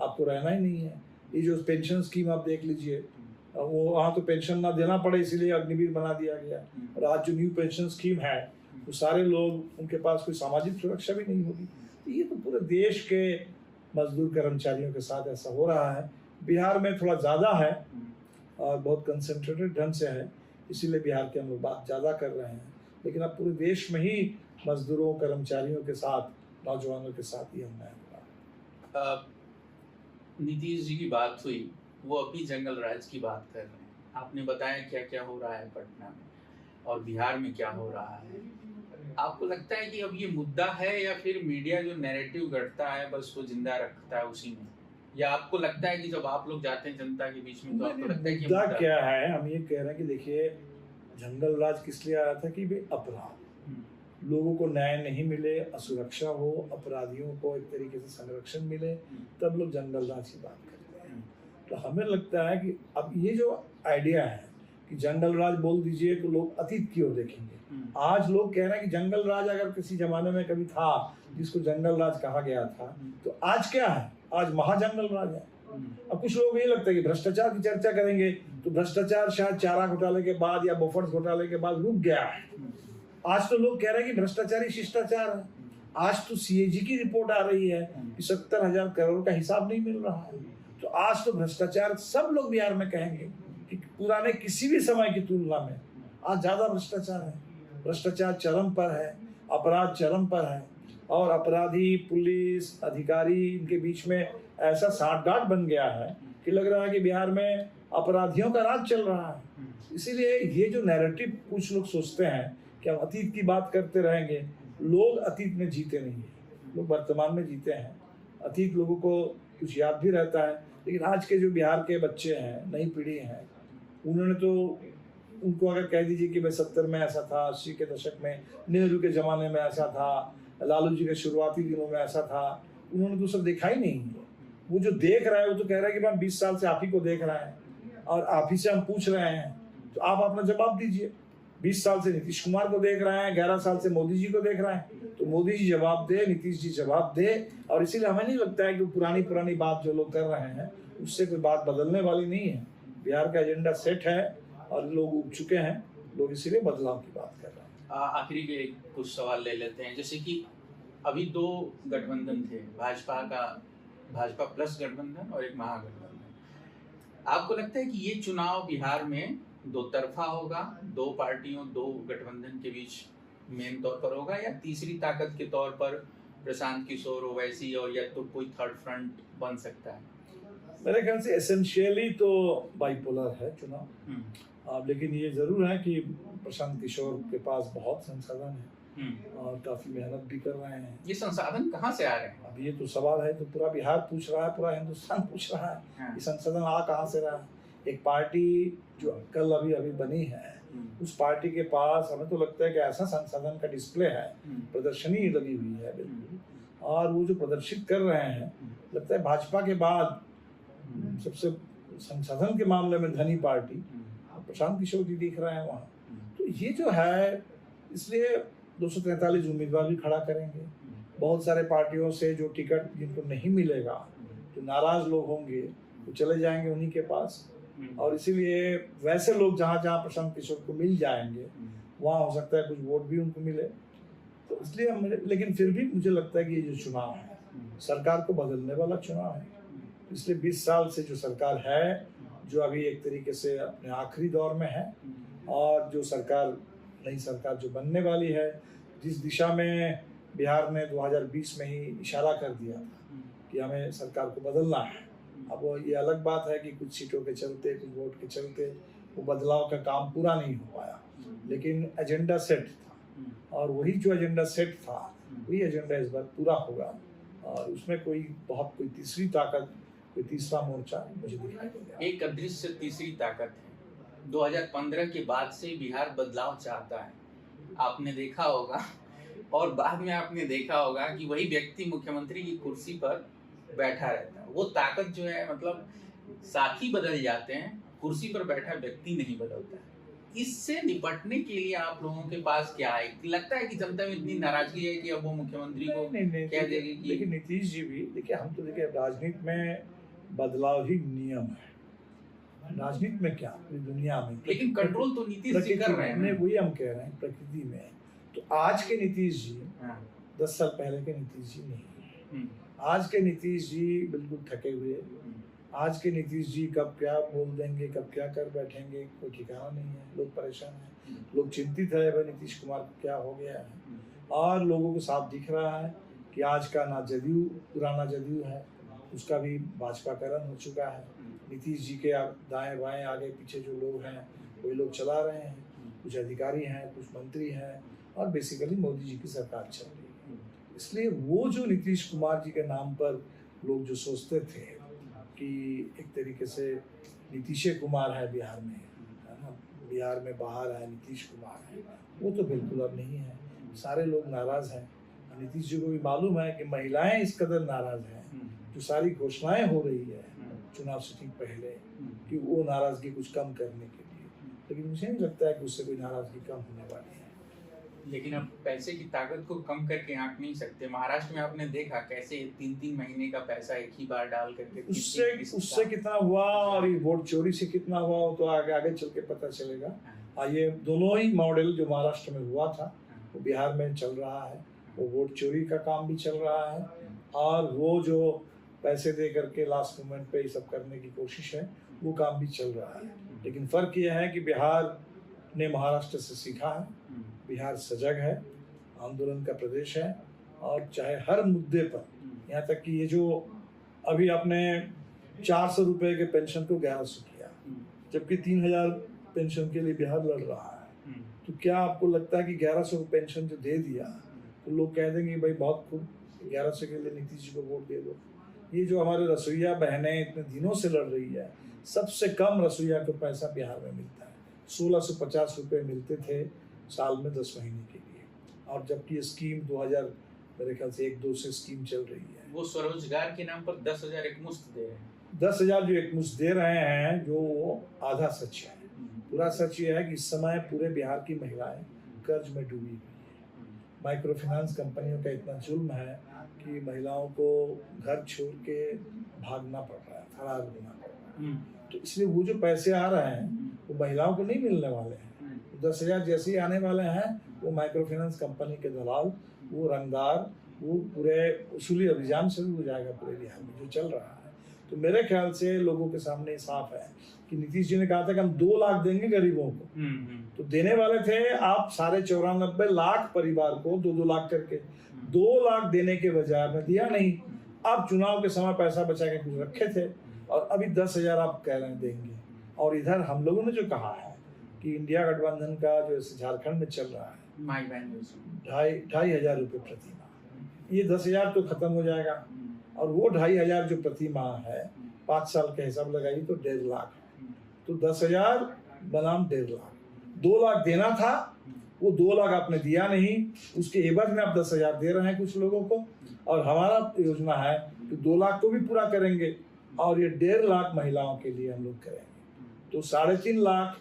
आपको रहना ही नहीं है। ये जो पेंशन स्कीम आप देख लीजिए, वो वहाँ तो पेंशन ना देना पड़े इसीलिए अग्निवीर बना दिया गया। और आज जो न्यू पेंशन स्कीम है वो सारे लोग, उनके पास कोई सामाजिक सुरक्षा भी नहीं होगी। तो ये तो पूरे देश के मजदूर कर्मचारियों के साथ ऐसा हो रहा है। बिहार में थोड़ा ज़्यादा है और बहुत कंसंट्रेटेड ढंग से है, इसीलिए बिहार के हम लोग बात ज़्यादा कर रहे हैं। लेकिन अब पूरे देश में ही मजदूरों कर्मचारियों के साथ, नौजवानों के साथ ही अन्याय हो रहा है। नीतीश जी की बात हुई, वो अभी जंगल राज की बात कर रहे हैं। आपने बताया क्या क्या हो रहा है पटना में और बिहार में क्या हो रहा है। आपको लगता है कि अब ये मुद्दा है या फिर मीडिया जो नैरेटिव गढ़ता है बस वो जिंदा रखता है उसी में, या आपको लगता है कि जब आप लोग जाते हैं जनता के बीच में तो आपको लगता है कि मुद्दा क्या है? हम ये कह रहे हैं कि देखिए, जंगल राज किस लिए आया था कि भाई अपराध, लोगों को न्याय नहीं मिले, असुरक्षा हो, अपराधियों को एक तरीके से संरक्षण मिले, तब लोग जंगल राज की बात करते हैं। तो हमें लगता है कि अब ये जो आइडिया है कि जंगल राज बोल दीजिए तो लोग अतीत की ओर देखेंगे। आज लोग कह रहे हैं कि जंगल राज अगर किसी जमाने में कभी था जिसको जंगल राज कहा गया था, तो आज क्या है? आज महाजंगल राज है। अब कुछ लोग ये लगता है कि भ्रष्टाचार की चर्चा करेंगे तो भ्रष्टाचार शायद चारा घोटाले के बाद या बोफर्स घोटाले के बाद रुक गया है। आज तो लोग कह रहे हैं कि भ्रष्टाचारी शिष्टाचार है। आज तो सीएजी की रिपोर्ट आ रही है कि 70,000 करोड़ का हिसाब नहीं मिल रहा है। तो आज तो भ्रष्टाचार सब लोग बिहार में कहेंगे कि पुराने किसी भी समय की तुलना में आज ज्यादा भ्रष्टाचार है। भ्रष्टाचार चरम पर है, अपराध चरम पर है और अपराधी, पुलिस, अधिकारी, इनके बीच में ऐसा साठगांठ बन गया है कि लग रहा है कि बिहार में अपराधियों का राज चल रहा है। इसीलिए ये जो नैरेटिव कुछ लोग सोचते हैं कि हम अतीत की बात करते रहेंगे, लोग अतीत में जीते नहीं हैं, लोग वर्तमान में जीते हैं। अतीत लोगों को कुछ याद भी रहता है, लेकिन आज के जो बिहार के बच्चे हैं, नई पीढ़ी है, उन्होंने तो, उनको अगर कह दीजिए कि भाई 70 में ऐसा था, 80 के दशक में, नेहरू के ज़माने में ऐसा था, लालू जी के शुरुआती दिनों में ऐसा था, उन्होंने तो सब देखा ही नहीं। वो जो देख रहा है वो तो कह रहा है कि मैं 20 साल से आप ही को देख रहा है और आप ही से हम पूछ रहे हैं, तो आप अपना जवाब दीजिए। 20 साल से नीतीश कुमार को देख रहे हैं, 11 साल से मोदी जी को देख रहे हैं, तो मोदी जी जवाब दे, नीतीश जी जवाब दे। और इसीलिए हमें नहीं लगता है कि पुरानी बात जो लोग कर रहे हैं उससे कोई बात बदलने वाली नहीं है। बिहार का एजेंडा सेट है और लोग उग चुके हैं, लोग इसीलिए बदलाव की बात कर रहे हैं। आखिरी के कुछ सवाल ले लेते हैं। जैसे कि अभी 2 गठबंधन थे, भाजपा प्लस गठबंधन और एक महागठबंधन। आपको लगता है कि ये चुनाव बिहार में दो तरफा होगा, 2 पार्टियों, 2 गठबंधन के बीच मेन तौर पर होगा, या तीसरी ताकत के तौर पर प्रशांत किशोर, ओवैसी और या तो कोई थर्ड फ्रंट बन सकता है? मेरे ख्याल से एसेंशियली तो बाइपोलर है चुनाव। लेकिन ये जरूर है कि प्रशांत किशोर के पास बहुत संसाधन है और काफी मेहनत भी कर रहे हैं। ये संसाधन कहाँ से आ रहे हैं? अब ये तो सवाल है, तो पूरा बिहार पूछ रहा है, पूरा हिंदुस्तान पूछ रहा है ये संसाधन आ कहाँ से रहा है। एक पार्टी जो कल अभी बनी है, उस पार्टी के पास हमें तो लगता है कि ऐसा संसाधन का डिस्प्ले है, प्रदर्शनी लगी हुई है बिल्कुल, और वो जो प्रदर्शित कर रहे हैं, लगता है भाजपा के बाद सबसे संसाधन के मामले में धनी पार्टी प्रशांत किशोर जी दिख रहे हैं वहाँ। तो ये जो है, इसलिए 243 उम्मीदवार भी खड़ा करेंगे। बहुत सारे पार्टियों से जो टिकट जिनको नहीं मिलेगा, जो नाराज लोग होंगे, वो चले जाएंगे उन्हीं के पास। और इसीलिए वैसे लोग जहाँ जहाँ प्रशांत किशोर को मिल जाएंगे, वहाँ हो सकता है कुछ वोट भी उनको मिले। तो इसलिए लेकिन फिर भी मुझे लगता है कि ये जो चुनाव है, सरकार को बदलने वाला चुनाव है। इसलिए 20 साल से जो सरकार है, जो अभी एक तरीके से अपने आखिरी दौर में है, और जो नई सरकार जो बनने वाली है, जिस दिशा में बिहार ने 2020 में ही इशारा कर दिया कि हमें सरकार को बदलना है। अब ये अलग बात है कि कुछ सीटों के चलते, कुछ वोट के चलते वो बदलाव का काम पूरा नहीं हो पाया, लेकिन एजेंडा सेट था, और वही जो एजेंडा सेट था वही एजेंडा इस बार पूरा होगा। और उसमें कोई तीसरी ताकत, कोई तीसरा मोर्चा मुझे दिखाई देगा। एक अदृश्य तीसरी ताकत है। 2015 के बाद से बिहार बदलाव चाहता है, आपने देखा होगा, और बाद में आपने देखा होगा कि वही व्यक्ति मुख्यमंत्री की कुर्सी पर बैठा रहता है। वो ताकत जो है, मतलब साथी बदल जाते हैं, कुर्सी पर बैठा व्यक्ति नहीं बदलता है। इससे निपटने के लिए आप लोगों के पास क्या है? लगता है कि जनता में इतनी नाराजगी है कि अब वो मुख्यमंत्री को नहीं, कह देगी कि देखिए नीतीश जी भी, देखिए हम तो देखिए राजनीति में बदलाव ही नियम है। राजनीति में क्या, पूरी दुनिया में, लेकिन कंट्रोल तो नीतीश जी कर रहे हैं ना। वही हम कह रहे हैं, प्रकृति में तो आज के नीतीश जी 10 साल पहले के नीतीश जी नहीं है। आज के नीतीश जी बिल्कुल थके हुए, आज के नीतीश जी कब क्या बोल देंगे, कब क्या कर बैठेंगे, कोई ठिकाना नहीं है। लोग परेशान हैं, लोग चिंतित है भाई नीतीश कुमार को क्या हो गया है। और लोगों को साफ दिख रहा है कि आज का ना जदयू पुराना जदयू है, उसका भी भाजपाकरण हो चुका है। नीतीश जी के दाएं बाएं आगे पीछे जो लोग हैं वही लोग चला रहे हैं, कुछ अधिकारी हैं, कुछ मंत्री हैं, और बेसिकली मोदी जी की सरकार चल रही है। इसलिए वो जो नीतीश कुमार जी के नाम पर लोग जो सोचते थे कि एक तरीके से नीतीश कुमार है बिहार में, है ना, बिहार में बाहर है नीतीश कुमार है, वो तो बिल्कुल अब नहीं है। सारे लोग नाराज हैं। नीतीश जी को भी मालूम है कि महिलाएं इस कदर नाराज हैं, जो सारी घोषणाएं हो रही है चुनाव से ठीक पहले कि वो नाराजगी कुछ कम करने के लिए, लेकिन मुझे नहीं लगता है कि उससे कोई नाराजगी कम होने वाली है। लेकिन अब पैसे की ताकत को कम करके आंक नहीं सकते। महाराष्ट्र में आपने देखा कैसे 3-3 महीने का पैसा एक ही बार डाल करके उससे कितना हुआ और ये वोट चोरी से कितना हुआ वो तो आगे चल के पता चलेगा। ये दोनों ही मॉडल जो महाराष्ट्र में हुआ था वो बिहार में चल रहा है। वो वोट चोरी का काम भी चल रहा है और वो जो पैसे दे करके लास्ट मोमेंट पे ये सब करने की कोशिश है वो काम भी चल रहा है। लेकिन फर्क यह है कि बिहार ने महाराष्ट्र से सीखा है, बिहार सजग है, आंदोलन का प्रदेश है, और चाहे हर मुद्दे पर, यहाँ तक कि ये जो अभी आपने 400 रुपए के पेंशन को 1100 किया, जबकि 3000 पेंशन के लिए बिहार लड़ रहा है, तो क्या आपको लगता है कि 1100 पेंशन जो दे दिया तो लोग कह देंगे भाई बहुत खूब 1100 के लिए नीतीश जी को वोट दे दो। ये जो हमारे रसोईया बहनें इतने दिनों से लड़ रही है, सबसे कम रसोईया को पैसा बिहार में मिलता है। 1650 रुपये मिलते थे साल में 10 महीने के लिए, और जबकि स्कीम 2000 मेरे ख्याल से 1-2 से स्कीम चल रही है। वो स्वरोजगार के नाम पर 10,000 एक मुश्त दे रहे हैं। 10,000 जो एक मुश्त दे रहे हैं, जो आधा सच है। पूरा सच ये है कि इस समय पूरे बिहार की महिलाएं कर्ज में डूबी हुई है। माइक्रो फाइनेंस कंपनियों का इतना जुल्म है कि महिलाओं को घर छोड़ के भागना पड़ रहा है, फरार होना पड़ रहा है। तो इसलिए वो जो पैसे आ रहे हैं वो महिलाओं को नहीं मिलने वाले हैं। 10,000 जैसे ही आने वाले हैं वो माइक्रो फाइनेंस कंपनी के दलाल, वो रंगदार, वो पूरे वसूली अभियान शुरू हो जाएगा पूरे बिहार में जो चल रहा है। तो मेरे ख्याल से लोगों के सामने साफ है कि नीतीश जी ने कहा था कि हम 2 लाख देंगे गरीबों को, तो देने वाले थे आप 94.5 लाख परिवार को 2-2 लाख करके। 2 लाख देने के बजाय में दिया नहीं। अब चुनाव के समय पैसा बचा के कुछ रखे थे और अभी 10,000 आप कह रहे हैं देंगे। और इधर हम लोगों ने जो कहा है कि इंडिया गठबंधन का जो झारखंड में चल रहा है 2,500 रुपये प्रति माह, ये 10,000 तो खत्म हो जाएगा, और वो 2,500 जो प्रति माह है 5 साल के हिसाब लगाइए तो 1.5 लाख है। तो 10,000 बनाम 1.5 लाख, 2 लाख देना था, वो 2 लाख आपने दिया नहीं, उसके एवज में आप 10,000 दे रहे हैं कुछ लोगों को। और हमारा योजना है कि 2 लाख को भी पूरा करेंगे और ये 1.5 लाख महिलाओं के लिए हम लोग करेंगे। तो 3.5 लाख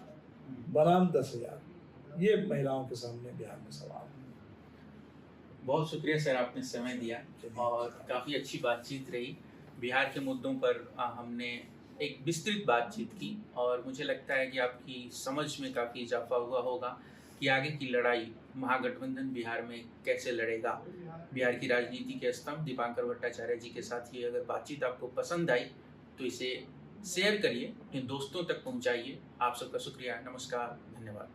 बनाम 10,000, ये महिलाओं के सामने बिहार में सवाल है। बहुत शुक्रिया सर, आपने समय दिया और काफ़ी अच्छी बातचीत रही। बिहार के मुद्दों पर हमने एक विस्तृत बातचीत की और मुझे लगता है कि आपकी समझ में काफ़ी इजाफा हुआ होगा कि आगे की लड़ाई महागठबंधन बिहार में कैसे लड़ेगा। बिहार की राजनीति के स्तंभ दीपांकर भट्टाचार्य जी के साथ ये अगर बातचीत आपको पसंद आई तो इसे शेयर करिए, अपने दोस्तों तक पहुंचाइए। आप सबका शुक्रिया, नमस्कार, धन्यवाद।